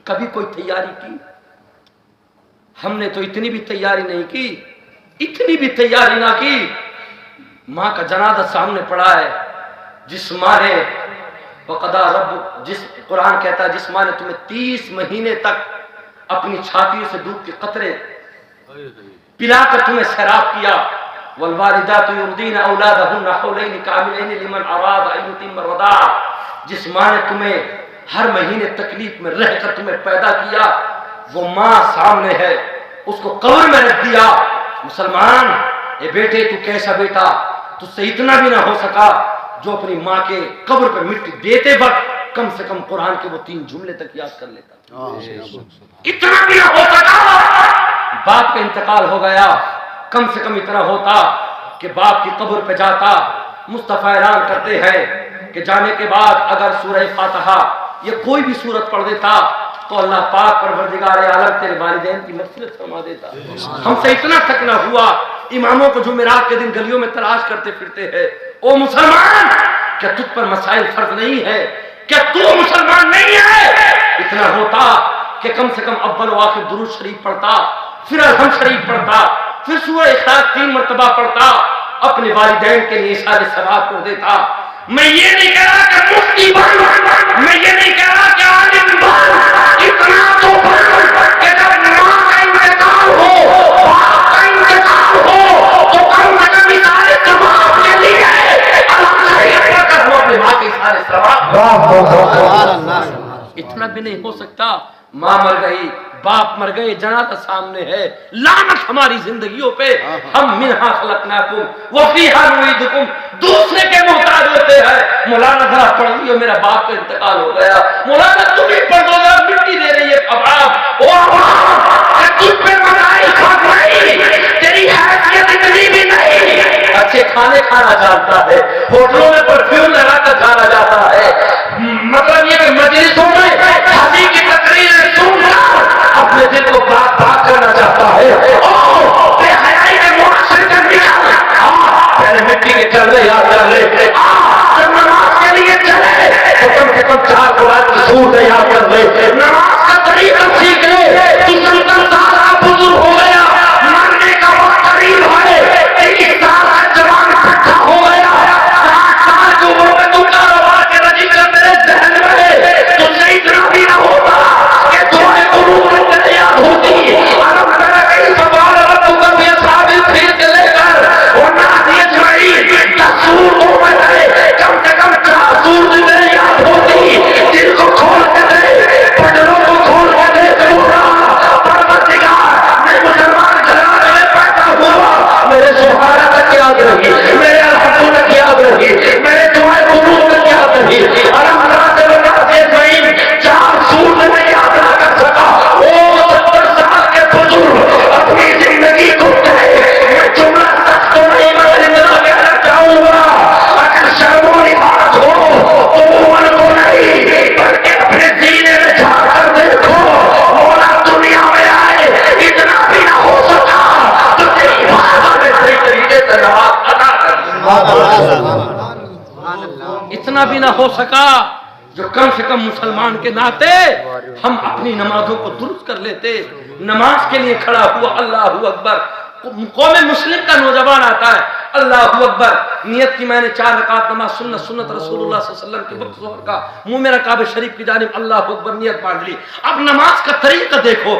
کبھی کوئی تیاری کی؟ ہم نے تو اتنی بھی تیاری نہیں کی، اتنی بھی تیاری نہ کی. ماں کا جنازہ سامنے پڑا ہے، جس ماں نے وقضا رب، جس قرآن کہتا ہے جس ماں نے تمہیں 30 مہینے تک اپنی چھاتیوں سے دودھ کے قطرے پلا کر تمہیں سیراب کیا. والوالدات یرضین اولادہن حولین کاملین لمن اراد ان یتم الرضاعہ. جس ماں نے تمہیں ہر مہینے تکلیف میں رہ کر تمہیں پیدا کیا، وہ ماں سامنے ہے، اس کو قبر میں رکھ دیا. مسلمان، اے بیٹے تو کیسا بیٹا، تجھ سے اتنا بھی نہ ہو سکا جو اپنی ماں کے قبر پہ مٹی دیتے وقت کم سے کم قرآن کے وہ 3 جملے تک یاد کر لیتا. اتنا بھی نہ ہو سکا. باپ کا انتقال ہو گیا، کم سے کم اتنا ہوتا کہ باپ کی قبر پہ جاتا. مصطفیٰ اعلان کرتے ہیں کہ جانے کے بعد اگر سورہ فاتحہ یہ کوئی بھی سورت پڑھ دیتا تو اللہ پاک پروردگار عالم تیرے والدین کی مغفرت فرما دیتا. ہم سے اتنا تک نہ ہوا. اماموں کو جمعرات کے دن گلیوں میں تلاش کرتے پھرتے ہیں. او مسلمان، کیا تجھ پر مسائل فرض نہیں ہے؟ کیا تو مسلمان نہیں ہے؟ اتنا ہوتا کہ کم سے کم اول و آخر درود شریف پڑھتا، پھر الحمد شریف پڑھتا، پھر سورہ اخلاص 3 مرتبہ پڑھتا، اپنے والدین کے لیے اشارے ثواب کر دیتا. میں یہ نہیں کہہ رہا کہ مفتی بن، میں یہ نہیں کہہ رہا کہ عالم بن، اتنا تو بن کہ جب ماں کا انتقال ہو، باپ کا انتقال ہو، تو کم سے کم اشارے ثواب کے لیے الحمد شریف پڑھ کر ہم اپنے ماں کے اشارے ثواب. اتنا بھی نہیں ہو سکتا. ماں مر گئی، باپ مر گئے، جنازہ سامنے ہے، لعنت ہماری زندگیوں پہ. ہم منہا خلقناکم وفیہا نعیدکم، دوسرے کے محتاج ہوتے ہیں. مولانا ذرا پڑھ لیو، میرا باپ کا انتقال ہو گیا. مولانا تم ہی پڑھ دو، ذرا مٹی دے رہی ہے اباب. او اباب، تجھ پہ ملائی کھا گئی، تیری حیثیت اتنی بھی نہیں. اچھے کھانے کھانا جانتا ہے، ہوٹلوں میں پرفیوم لگا کر کھانا جاتا ہے. مطلب یہ کہ مجلسوں میں حاجی کی تقریر سن کر اپنے دل کو پاک پاک کرنا چاہتا ہے. او بے حیائی کے معاشرے سے نکل، پہلے مٹی کے چلے یاد کر لے. جب نماز کے لیے چلے تو کم سے کم 4 قرآن کی سورتیں یاد کر لے. نماز کا طریقہ سیکھ لے. تو 70 سال کا بزرگ ہو گیا، مرنے کا وقت قریب ہے، 23 سال کا جوان اکٹھا ہو گیا، 60 سال کی عمر میں تو کاروبار کے رجسٹر میرے ذہن میں ہے. تجھ سے اتنا بھی نہ ہوتا کہ تمہیں قلوب میں تیرے یاد ہوتی. الم تر کیف فعل ربک باصحاب الفیل سے لے کر وہ ناس اجمعین 10 سورتوں میں ہے، کم سے کم 4 سورتیں میرے یاد ہوتی. دل کو کھول کے دے، پٹروں کو کھول کے دے. پروردگار، میں مسلمان گھرانے میں پیدا ہوا، میرے سبحانہ تک یاد رہی، میرے الحمد تک یاد رہی، میرے دعائیں قبول تک یاد رہی. الحمد 4 سورتیں میں یاد نہ کر سکا. وہ 70 سال کے بزرگ اپنی زندگی کو کہے، میں جملہ سخت تو نہیں مگر اتنا کہنا چاہوں گا، اگر شرم و لحاظ ہو تو عمر کو نہیں بلکہ اپنے سینے میں جھانک کر دیکھو. مولا دنیا میں آئے، اتنا بھی نہ ہو سکا تو تیری بات میں صحیح طریقے سے نماز ادا کر. اتنا بھی نہ ہو سکا جو کم سے کم مسلمان کے ناطے ہم اپنی نمازوں کو درست کر لیتے. نماز کے لیے کھڑا ہوا، اللہ اکبر. قوم مسلم کا نوجوان آتا ہے، اللہ اکبر. نیت کی میں نے 4 رکعت نماز سنت رسول اللہ صلی اللہ علیہ وسلم کے وقت ظہر کا، منہ میرا کعبہ شریف کی جانب، اللہ اکبر نیت باندھ لی. اب نماز کا طریقہ دیکھو،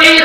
30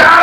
4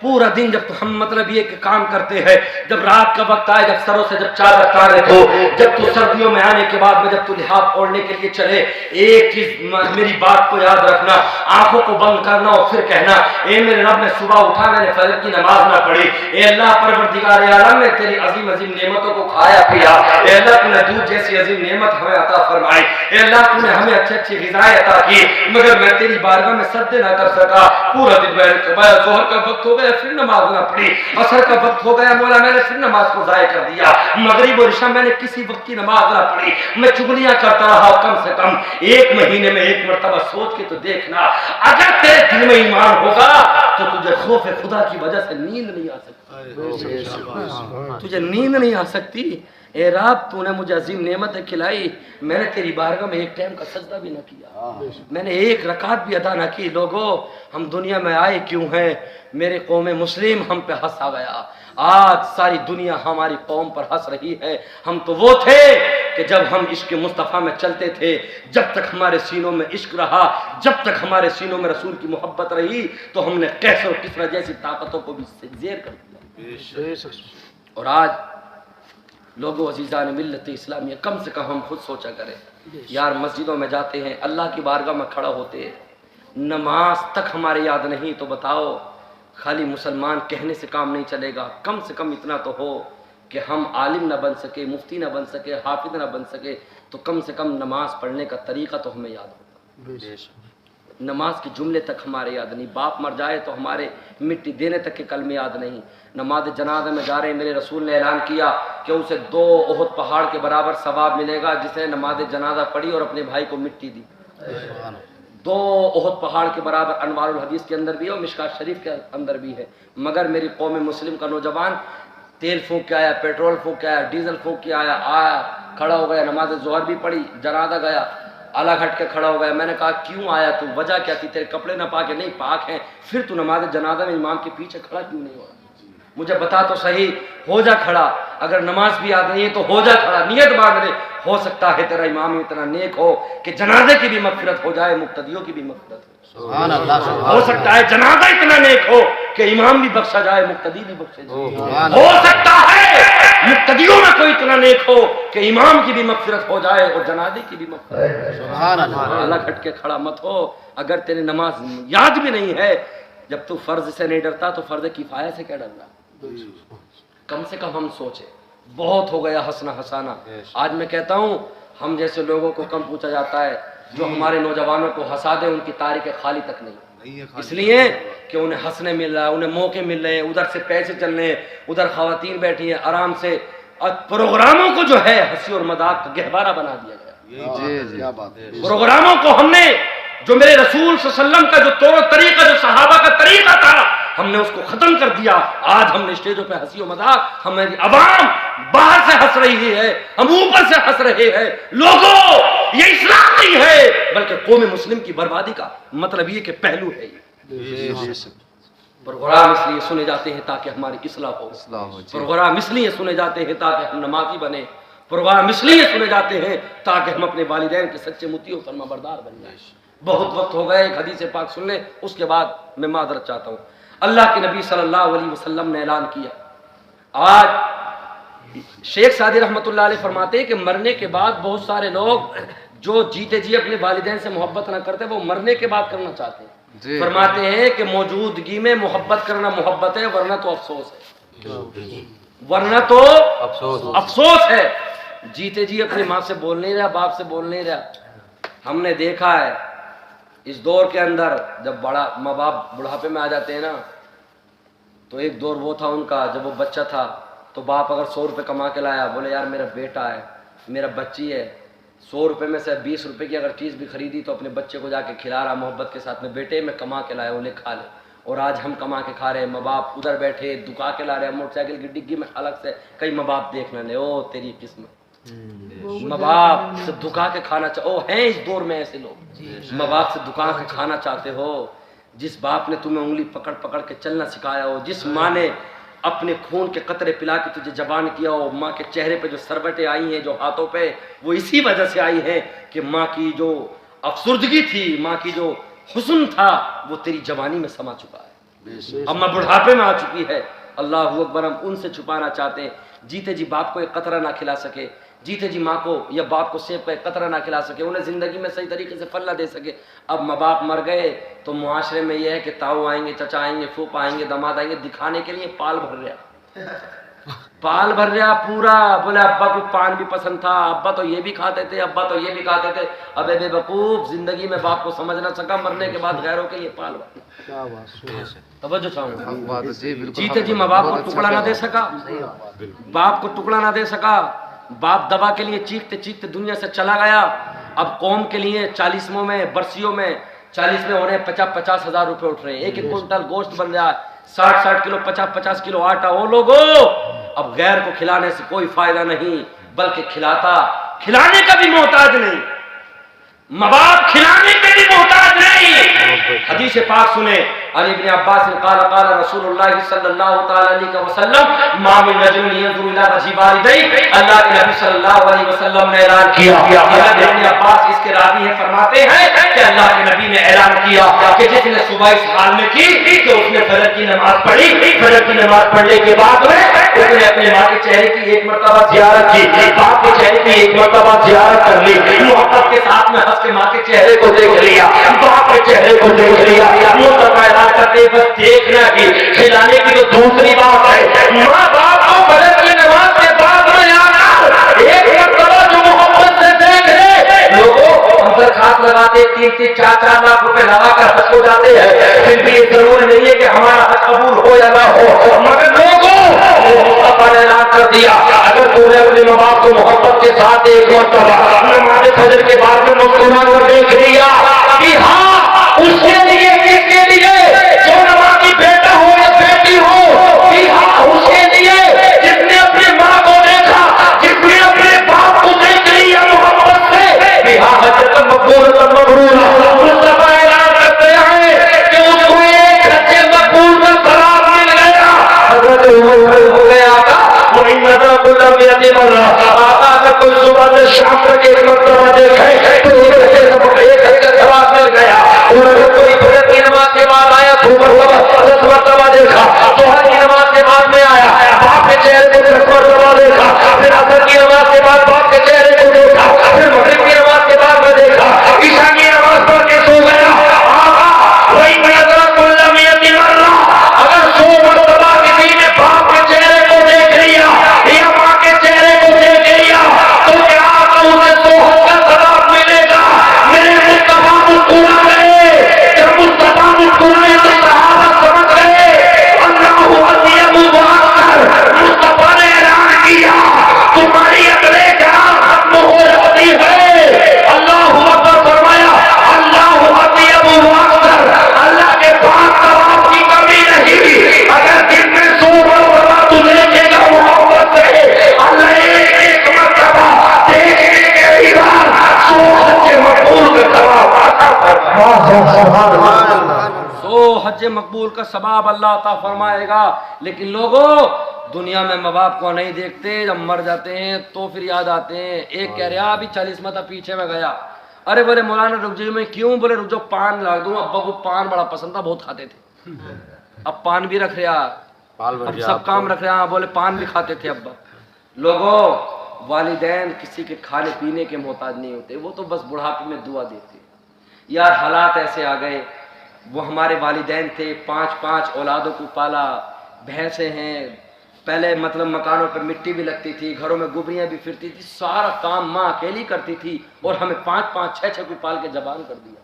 پورا دن جب تو ہم مطلب یہ کہ کام کرتے ہیں، جب رات کا وقت آئے جب سروں سے جب چادر اتارے تو جب تو سردیوں میں آنے کے بعد میں جب تو لحاف اوڑھنے کے لیے چلے، ایک چیز میری بات کو یاد رکھنا، آنکھوں کو بند کرنا اور پھر کہنا اے میرے رب میں صبح اٹھا میں نے فجر کی نماز نہ پڑھی، اے اللہ پروردگار عالم میں تیری عظیم عظیم نعمتوں کو کھایا پیا، اے اللہ تو نے دودھ جیسی عظیم نعمت ہمیں عطا فرمائی، اے اللہ تو نے ہمیں اچھی اچھی غذائیں عطا کی، مگر میں تیری بارگاہ میں سجدے نہ کر سکا، پورا دن میں نے کمایا، ظہر کا وقت ہو گیا پھر نماز نہ پڑھی، عصر کا وقت ہو گیا مولا میں نے پھر نماز کو ضائع کر دیا، مغرب اور عشاء میں نے کسی وقت کی نماز نہ پڑھی، میں چگلیاں کرتا رہا، کم سے کم ایک مہینے میں ایک مرتبہ سوچ کے تو دیکھنا، اگر تیرے دل میں ایمان ہوگا تو تجھے خوف خدا کی وجہ سے نیند نہیں آ سکتی، تجھے نیند نہیں آ سکتی۔ اے رب تو نے مجھے عظیم نعمتیں کھلائی، میں نے تیری بارگاہ میں ایک ٹائم کا سجدہ بھی نہ کیا، میں نے ایک رکعت بھی ادا نہ کی۔ لوگوں ہم دنیا میں آئے کیوں ہیں؟ میرے قوم مسلم ہم پہ ہنسا گیا، آج ساری دنیا ہماری قوم پر ہنس رہی ہے۔ ہم تو وہ تھے کہ جب ہم عشق مصطفیٰ میں چلتے تھے، جب تک ہمارے سینوں میں عشق رہا، جب تک ہمارے سینوں میں رسول کی محبت رہی تو ہم نے قیصر و کسریٰ جیسی طاقتوں کو بھی زیر کر دیا۔ اور آج لوگوں عزیزان ملت اسلامیہ کم سے کم ہم خود سوچا کریں یار، مسجدوں میں جاتے ہیں، اللہ کی بارگاہ میں کھڑا ہوتے ہیں، نماز تک ہمارے یاد نہیں، تو بتاؤ خالی مسلمان کہنے سے کام نہیں چلے گا، کم سے کم اتنا تو ہو کہ ہم عالم نہ بن سکے، مفتی نہ بن سکے، حافظ نہ بن سکے، تو کم سے کم نماز پڑھنے کا طریقہ تو ہمیں یاد ہوگا۔ نماز کے جملے تک ہمارے یاد نہیں، باپ مر جائے تو ہمارے مٹی دینے تک کے کلمے یاد نہیں۔ نماز جنازہ میں جا رہے ہیں، میرے رسول نے اعلان کیا کہ اسے 2 احد پہاڑ کے برابر ثواب ملے گا جس نے نماز جنازہ پڑھی اور اپنے بھائی کو مٹی دی۔ 2 احد پہاڑ کے برابر انوار الحدیث کے اندر بھی ہے اور مشکات شریف کے اندر بھی ہے، مگر میری قوم مسلم کا نوجوان تیل پھونک کے آیا، پیٹرول پھونک کے آیا، ڈیزل پھونک کے آیا کھڑا ہو گیا، نماز ظہر بھی پڑھی، جنازہ گیا، الگ ہٹ کے کھڑا ہو گیا۔ میں نے کہا کیوں آیا تو؟ وجہ کیا تھی؟ تیرے کپڑے نہ پاک ہے؟ نہیں پاک ہیں، پھر تو نماز جنازہ میں امام کے پیچھے کھڑا کیوں نہیں ہوا؟ مجھے بتا تو صحیح، ہو جا کھڑا، اگر نماز بھی یاد نہیں ہے تو ہو جا کھڑا، نیت باندھ لے، ہو سکتا ہے تیرا امام اتنا نیک ہو کہ جنازے کی بھی مغفرت ہو جائے، مقتدیوں کی بھی مغفرت ہو۔ ہو سکتا ہے جنازہ اتنا نیک ہو کہ امام بھی بخشا جائے، مقتدی بھی بخشے جائے۔ ہو سکتا ہے مقتدیوں میں کوئی اتنا نیک ہو کہ امام کی بھی مغفرت ہو جائے اور جنازے کی بھی مغفرت ہو جائے۔ الگ ہٹ کے کھڑا مت ہو، اگر تیرے نماز یاد بھی نہیں ہے، جب تو فرض سے نہیں ڈرتا تو فرض کفایہ سے کیا ڈر رہا؟ کم سے کم ہم سوچیں، بہت ہو گیا ہنسنا ہنسانا۔ آج میں کہتا ہوں ہم جیسے لوگوں کو کم پوچھا جاتا ہے، جو ہمارے نوجوانوں کو ہنسا دے ان کی تاریخ خالی تک نہیں، اس لیے کہ انہیں ہنسنے مل رہا ہے، انہیں موقع مل رہے ہیں، ادھر سے پیسے چل رہے ہیں، ادھر خواتین بیٹھی ہیں آرام سے، اور پروگراموں کو جو ہے ہنسی اور مذاق کا گہوارہ بنا دیا گیا۔ پروگراموں کو ہم نے جو میرے رسول صلی اللہ علیہ وسلم کا جو طور و طریقہ، جو صحابہ کا طریقہ تھا، ہم نے اس کو ختم کر دیا۔ آج ہم نے اسٹیجوں پہ ہنسی و مذاق، ہماری عوام باہر سے ہنس رہی ہے، ہم اوپر سے ہنس رہے ہیں۔ لوگوں یہ اسلام نہیں ہے بلکہ قوم مسلم کی بربادی کا مطلب یہ کہ پہلو ہے یہ۔ پروگرام اس لیے سنے جاتے ہیں تاکہ ہماری اصلاح ہو، پروگرام اس لیے سنے جاتے ہیں تاکہ ہم نمازی بنے، پروگرام اس لیے سنے جاتے ہیں تاکہ ہم اپنے والدین کے سچے مطیع و فرما بردار بن جائیں۔ بہت وقت ہو گئے، ایک حدیث پاک سن لیں، اس کے بعد میں معذرت چاہتا ہوں۔ اللہ کے نبی صلی اللہ علیہ وسلم نے اعلان کیا، آج شیخ سعدی رحمۃ اللہ علیہ فرماتے ہیں کہ مرنے کے بعد بہت سارے لوگ جو جیتے جی اپنے والدین سے محبت نہ کرتے وہ مرنے کے بعد کرنا چاہتے ہیں۔ فرماتے ہیں کہ موجودگی میں محبت کرنا محبت ہے، ورنہ تو افسوس ہے، ورنہ تو افسوس ہے۔ جیتے جی اپنی ماں سے بول نہیں رہا، باپ سے بول نہیں رہا۔ ہم نے دیکھا ہے اس دور کے اندر جب بڑا ماں باپ بڑھاپے میں آ جاتے ہیں نا، تو ایک دور وہ تھا ان کا جب وہ بچہ تھا تو باپ اگر 100 روپے کما کے لایا، بولے یار میرا بیٹا ہے، میرا بچی ہے، 100 روپے میں سے 20 روپے کی اگر چیز بھی خریدی تو اپنے بچے کو جا کے کھلا رہا محبت کے ساتھ میں، بیٹے میں کما کے لایا، انہیں کھا لے۔ اور آج ہم کما کے کھا رہے ہیں، ماں باپ ادھر بیٹھے دکا کے لا رہے ہیں موٹر سائیکل کی ڈگی میں الگ سے، کئی ماں باپ دیکھنا لے، او تیری قسمت، ماں باپ سے دکا کے کھانا او ہیں اس دور میں ایسے لوگ، ماں باپ سے دکا کے کھانا چاہتے ہو۔ جس باپ نے تمہیں انگلی پکڑ پکڑ کے چلنا سکھایا ہو، جس ماں نے اپنے خون کے قطرے پلا کے تجھے جوان کیا ہو، ماں کے چہرے پہ جو سربٹیں آئی ہیں جو ہاتھوں پہ، وہ اسی وجہ سے آئی ہیں کہ ماں کی جو افسردگی تھی، ماں کی جو حسن تھا وہ تیری جوانی میں سما چکا ہے۔ اب میں بڑھاپے میں آ چکی ہے، اللہ اکبر، ہم ان سے چھپانا چاہتے ہیں۔ جیتے جی باپ کو ایک قطرہ نہ کھلا سکے، جیتے جی ماں کو یا باپ کو سیب کا ایک قطرہ نہ کھلا سکے، انہیں زندگی میں صحیح طریقے سے پھل نہ دے سکے۔ اب ماں باپ مر گئے تو معاشرے میں یہ ہے کہ تاؤ آئیں گے، چچا آئیں گے، پھوپھا آئیں گے، داماد آئیں گے، دکھانے کے لیے پال بھر رہا، پال بھر رہا پورا، بولے ابا کو پان بھی پسند تھا، ابا تو یہ بھی کھاتے تھے، ابا تو یہ بھی کھاتے تھے۔ ابے بے وقوف، زندگی میں باپ کو سمجھ نہ سکا، مرنے کے بعد غیروں کے لیے پال بھر۔ توجہ چاہوں گا، جیتے جی ماں باپ کو ٹکڑا نہ دے سکا، باپ کو ٹکڑا نہ دے سکا، باپ دوا کے لیے چیختے چیختے دنیا سے چلا گیا۔ اب قوم کے لیے 40ویں میں، برسیوں میں 40 میں انہیں 50 ہزار روپے اٹھ رہے ہیں، ایک ایک کنٹل گوشت بن رہا ہے، 60 کلو 50 کلو آٹا۔ وہ لوگوں اب غیر کو کھلانے سے کوئی فائدہ نہیں، بلکہ کھلانے کا بھی محتاج نہیں، ماں باپ کھلانے کے بھی محتاج نہیں۔ حدیث پاک سنیں، علی بن عباس قال قال رسول اللہ صلی اللہ تعالی علیہ وسلم ما من رجل ينظر الى وجه والديه، اللہ کے نبی صلی اللہ علیہ وسلم نے اعلان کیا، حضرت ابن عباس اس کے راوی ہیں، فرماتے ہیں کہ اللہ کے نبی نے اعلان کیا کہ جس نے صبح اس حال میں کی کہ اس نے فجر کی نماز پڑھی، فجر کی نماز پڑھنے کے بعد میں اس نے اپنے ماں کے چہرے کی ایک مرتبہ زیارت کی، باپ کے چہرے کی ایک مرتبہ زیارت کر لی، محبت کے ساتھ میں ہنس کے ماں کے چہرے کو دیکھ لیا، باپ کے چہرے کو دیکھ لیا، مرتبہ اعلان کرتے بس دیکھنا کی، کھلانے کی تو دوسری بات ہے، ماں باپ کو فجر کی نماز کے بعد میں آنا، ایک مرتبہ جو محبت سے دیکھ لے، لوگوں اندر خاص لگاتے 3-3 4-4 لاکھ روپے لگا کر حج کو جاتے ہیں، پھر بھی یہ ضرور نہیں ہے کہ ہمارا حج قبول ہو یا نہ ہو، مگر لوگوں مصطفیٰ نے اعلان کر دیا اگر تو نے اپنے ماں باپ کو محبت کے ساتھ ایک مرتبہ نماز فجر کے بعد میں مسکرا کر دیکھ لیا کہ ہاں اس کے لیے، کس کے لیے؟ جو نمازی بیٹا ہو یا بیٹی ہو، کہ ہاں اس کے لیے جس نے اپنی ماں کو دیکھا، جس نے اپنے باپ کو دیکھ لیا محبت سے، کہ ہاں حج مقبول مبرور۔ مصطفیٰ اعلان کرتے ہیں کہ اس کو ایک حج مقبول کا ثواب مل گیا۔ حضرت عمر ہو گیا تھا آقا کا کوئی صبح سے شام تک ایک مرتبہ دیکھے تو ایک حج کا ثواب مل گیا، اور اگر کوئی فجر کی نماز کے بعد آیا تو 10 مرتبہ دیکھا، ظہر کی نماز کے بعد میں آیا باپ کے چہرے کو 10 مرتبہ دیکھا، پھر عصر کی نماز کے بعد باپ کے چہرے کو دیکھا، پھر مغرب کی نماز کے بعد میں دیکھا، عشاء کی نماز پڑھ کے سو گیا۔ اگر 100 مرتبہ کسی نے باپ کے چہرے کو دیکھ لیا یا ماں کے چہرے کو دیکھ لیا تو کیا اسے 100 کا ثواب ملے گا؟ میرے مصطفیٰ مسکرا گئے، جب مصطفیٰ مسکرائے تو صحابہ سمجھ گئے اللہ اطیب واکثر۔ مصطفیٰ نے اعلان کیا تمہاری عقلِ جان ختم ہو جاتی ہے، اللہ اکبر فرمایا، اللہ اطیب واکثر، اللہ کے پاس ثواب کی کمی نہیں۔ اگر دن میں 100 مرتبہ تو دیکھے گا محبت سے، اللہ ایک مرتبہ دیکھنے کے بعد 100 حج مقبول کا ثواب عطا فرمائے۔ 100 حج مقبول کا ثواب اللہ عطا فرمائے گا۔ لیکن لوگوں دنیا میں ماں باپ کو نہیں دیکھتے، جب مر جاتے ہیں تو پھر یاد آتے ہیں۔ ایک کہہ رہا ابھی 40 متا پیچھے میں گیا، ارے بولے مولانا رک جائیے، میں کیوں؟ بولے رک جاؤ پان لا دوں، ابا کو پان بڑا پسند تھا، بہت کھاتے تھے، اب پان بھی رکھ رہا، اب سب کام رکھ رہا، بولے پان بھی کھاتے تھے ابا۔ لوگوں والدین کسی کے کھانے پینے کے محتاج نہیں ہوتے، وہ تو بس بڑھاپے میں دعا دیتے۔ یار حالات ایسے آ گئے، وہ ہمارے والدین تھے، 5 اولادوں کو پالا، بھینسیں ہیں، پہلے مطلب مکانوں پر مٹی بھی لگتی تھی، گھروں میں گبریاں بھی پھرتی تھی، سارا کام ماں اکیلی کرتی تھی، اور ہمیں 5 6 کو پال کے جوان کر دیا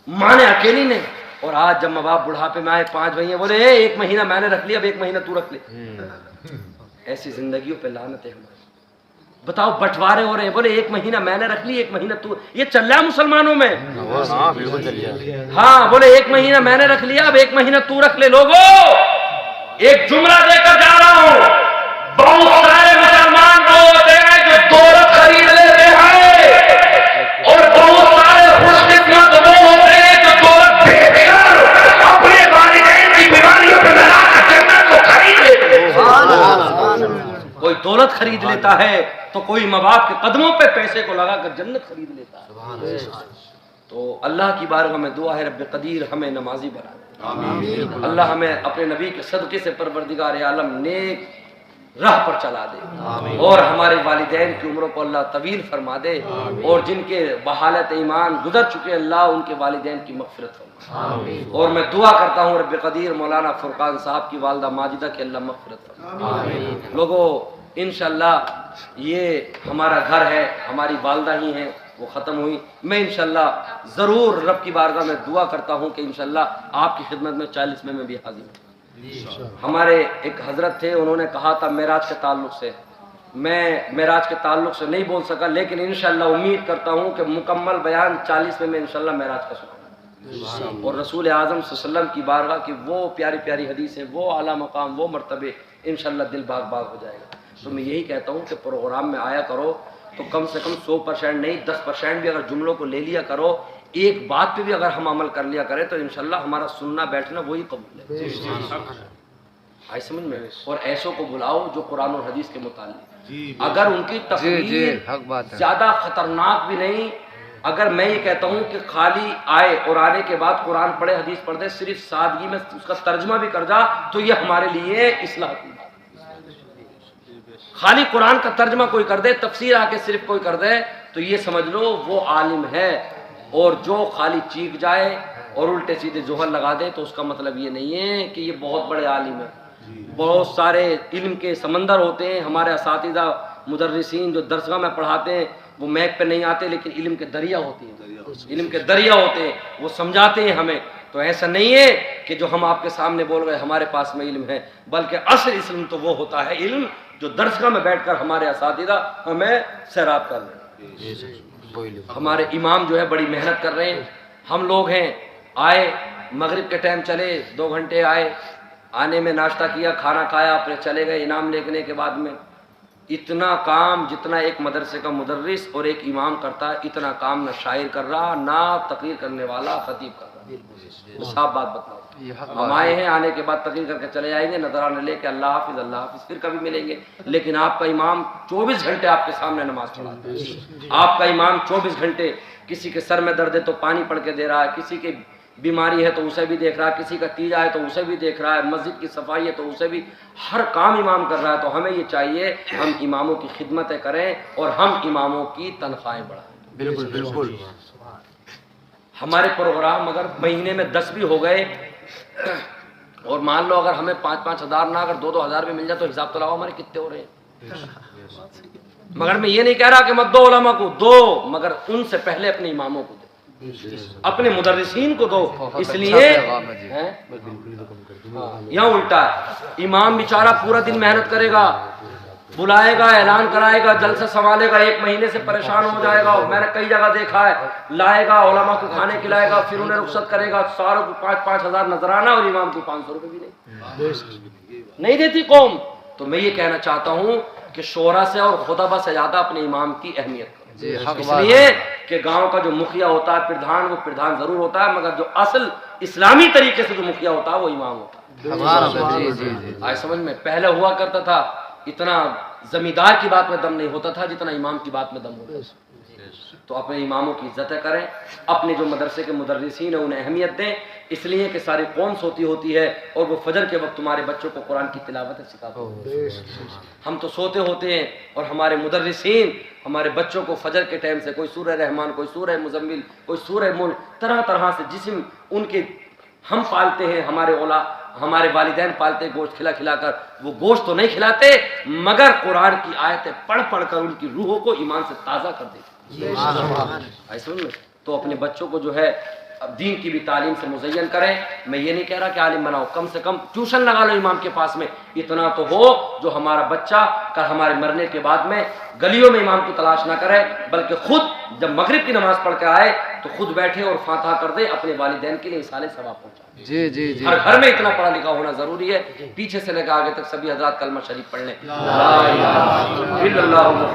ماں نے، اکیلی نے۔ اور آج جب ماں باپ بڑھاپے میں آئے، 5 بھائی ہیں، بولے 1 مہینہ میں نے رکھ لیا، اب 1 مہینہ تو رکھ لے۔ ایسی زندگیوں پہ لعنت ہے ہماری۔ بتاؤ بٹوارے ہو رہے ہیں، بولے 1 مہینہ میں نے رکھ لی، 1 مہینہ تو، یہ چل رہا ہے مسلمانوں میں۔ ہاں بولے 1 مہینہ میں نے رکھ لیا، اب 1 مہینہ تو رکھ لے۔ لوگوں ایک جملہ دے کر جا رہا ہوں، بہت سارے مسلمان وہ ہوتے ہیں جو دولت خرید لیتے ہیں، اور بہت سارے خوش قسمت وہ ہوتے ہیں جو دولت بیچ کر اپنے والدین کی بیماریوں پہ لگا کر جنت کو خرید لیتے ہیں۔ کوئی دولت خرید لیتا ہے تو کوئی ماں باپ کے قدموں پہ پیسے کو لگا کر جنت خرید لیتا ہے۔ تو اللہ کی بارگاہ میں دعا ہے رب قدیر ہمیں نمازی بنا دے۔ اللہ ہمیں اپنے نبی کے صدقے سے پروردگار عالم نیک راہ پر چلا دے اور ہمارے والدین کی عمروں کو اللہ طویل فرما دے اور جن کے بحالت ایمان گزر چکے اللہ ان کے والدین کی مغفرت فرما۔ اور میں دعا کرتا ہوں رب قدیر مولانا فرقان صاحب کی والدہ ماجدہ کے اللہ مغفرت فرما۔ لوگوں انشاءاللہ یہ ہمارا گھر ہے، ہماری والدہ ہی ہیں، وہ ختم ہوئی، میں انشاءاللہ ضرور رب کی بارگاہ میں دعا کرتا ہوں کہ انشاءاللہ آپ کی خدمت میں 40 میں بھی حاضر ہوں۔ ہمارے ایک حضرت تھے، انہوں نے کہا تھا معراج کے تعلق سے، میں معراج کے تعلق سے نہیں بول سکا، لیکن انشاءاللہ امید کرتا ہوں کہ مکمل بیان 40 میں انشاءاللہ معراج کا سنوں اور رسول اعظم صلی اللہ علیہ وسلم کی بارگاہ کی وہ پیاری پیاری حدیثیں، وہ اعلیٰ مقام، وہ مرتبے، انشاءاللہ دل باغ باغ ہو جائے گا۔ تو میں یہی کہتا ہوں کہ پروگرام میں آیا کرو تو کم سے کم 100% نہیں 10% بھی اگر جملوں کو لے لیا کرو، ایک بات پہ بھی اگر ہم عمل کر لیا کریں تو انشاءاللہ ہمارا سننا بیٹھنا وہی قبول ہے۔ آئی سمجھ میں؟ اور ایسوں کو بلاؤ جو قرآن اور حدیث کے متعلق، اگر ان کی تقریر زیادہ خطرناک بھی نہیں، اگر میں یہ کہتا ہوں کہ خالی آئے اور آنے کے بعد قرآن پڑھے حدیث پڑھ دے، صرف سادگی میں اس کا ترجمہ بھی کر جا تو یہ ہمارے لیے اصلاح کی بات۔ خالی قرآن کا ترجمہ کوئی کر دے، تفسیر آ کے صرف کوئی کر دے تو یہ سمجھ لو وہ عالم ہے، اور جو خالی چیخ جائے اور الٹے سیدھے جوہر لگا دے تو اس کا مطلب یہ نہیں ہے کہ یہ بہت بڑے عالم ہیں۔ بہت سارے علم کے سمندر ہوتے ہیں، ہمارے اساتذہ مدرسین جو درسگاہ میں پڑھاتے ہیں وہ میک پہ نہیں آتے، لیکن علم کے دریا ہوتے ہیں، علم کے دریا ہوتے ہیں، وہ سمجھاتے ہیں ہمیں۔ تو ایسا نہیں ہے کہ جو ہم آپ کے سامنے بول رہے ہیں ہمارے پاس میں علم ہے، بلکہ اصل علم تو وہ ہوتا ہے علم جو درسگاہ میں بیٹھ کر ہمارے اساتذہ ہمیں سیراب کر رہے ہیں۔ ہمارے امام جو ہے بڑی محنت کر رہے ہیں، ہم لوگ ہیں آئے مغرب کے ٹائم چلے 2 گھنٹے آئے، آنے میں ناشتہ کیا، کھانا کھایا، پھر چلے گئے انعام لینے کے بعد میں۔ اتنا کام جتنا ایک مدرسے کا مدرس اور ایک امام کرتا ہے اتنا کام نہ شاعر کر رہا، نہ تقریر کرنے والا خطیب کر رہا۔ صاحب بات بتاؤ، ہم آئے ہیں، آنے کے بعد تقریر کر کے چلے جائیں گے، نظرانہ لے کے اللہ حافظ اللہ حافظ، پھر کبھی ملیں گے، لیکن آپ کا امام 24 گھنٹے آپ کے سامنے نماز پڑھاتا ہے۔ آپ کا امام 24 گھنٹے کسی کے سر میں درد ہے تو پانی پڑھ کے دے رہا ہے، کسی کی بیماری ہے تو اسے بھی دیکھ رہا ہے، کسی کا تیجا ہے تو اسے بھی دیکھ رہا ہے، مسجد کی صفائی ہے تو اسے بھی، ہر کام امام کر رہا ہے۔ تو ہمیں یہ چاہیے ہم اماموں کی خدمتیں کریں اور ہم اماموں کی تنخواہیں بڑھائیں۔ بالکل بالکل۔ ہمارے پروگرام اگر مہینے میں 10 بھی ہو گئے اور مان لو اگر ہمیں 5-5 ہزار نہ اگر 2-2 ہزار بھی مل جائے تو حساب تو لاؤ ہمارے کتنے ہو رہے ہیں۔ مگر میں یہ نہیں کہہ رہا کہ مت دو علماء کو، دو، مگر ان سے پہلے اپنے اماموں کو دو، اپنے مدرسین کو دو۔ اس لیے یہاں الٹا ہے، امام بیچارہ پورا دن محنت کرے گا، بلائے گا، اعلان کرائے گا، جلسہ سنبھالے گا، 1 مہینے سے پریشان ہو جائے گا، میں نے کئی جگہ دیکھا ہے، لائے گا علماء کو کھانے کھلائے گا، پھر انہیں رخصت کرے گا، ساروں کو 5-5 ہزار نظرانہ اور امام کو 500 روپے بھی نہیں دیتی قوم۔ تو میں یہ کہنا چاہتا ہوں کہ شورا سے اور خطبہ سے زیادہ اپنے امام کی اہمیت کرو، اس لیے کہ گاؤں کا جو مکھیا ہوتا ہے پردھان، وہ پردھان ضرور ہوتا ہے، مگر جو اصل اسلامی طریقے سے جو مکھیا ہوتا ہے وہ امام ہوتا ہے۔ آئے سمجھ میں؟ پہلے ہوا کرتا تھا اتنا زمیندار کی بات میں دم نہیں ہوتا تھا جتنا امام کی بات میں دم ہوتا تھا۔ تو اپنے اماموں کی عزتیں کریں، اپنے جو مدرسے کے مدرسین ہیں انہیں اہمیت دیں، اس لیے کہ ساری قوم سوتی ہوتی ہے اور وہ فجر کے وقت تمہارے بچوں کو قرآن کی تلاوت سکھاتے ہیں۔ ہم تو سوتے ہوتے ہیں اور ہمارے مدرسین ہمارے بچوں کو فجر کے ٹائم سے کوئی سورہ رحمان، کوئی سورہ مزمل، کوئی سورہ ملک، طرح طرح سے جسم ان کے ہم پالتے ہیں، ہمارے والدین پالتے ہیں گوشت کھلا کھلا کر، وہ گوشت تو نہیں کھلاتے مگر قرآن کی آیتیں پڑھ پڑھ کر ان کی روحوں کو ایمان سے تازہ کر دیتے۔ ایسا تو اپنے بچوں کو جو ہے دین کی بھی تعلیم سے مزین کریں۔ میں یہ نہیں کہہ رہا کہ عالم بناؤ، کم سے کم ٹیوشن لگا لو امام کے پاس میں، اتنا تو ہو جو ہمارا بچہ کل ہمارے مرنے کے بعد میں گلیوں میں امام کو تلاش نہ کرے، بلکہ خود جب مغرب کی نماز پڑھ کے آئے تو خود بیٹھے اور فاتحہ کر دے، اپنے والدین کے لیے اصالے ثواب پہنچائے۔ جی ہر گھر میں اتنا پڑھا لکھا ہونا ضروری ہے۔ پیچھے سے لے کے آگے تک سبھی حضرات کلمہ شریف پڑھ لیں، لا الہ الا اللہ۔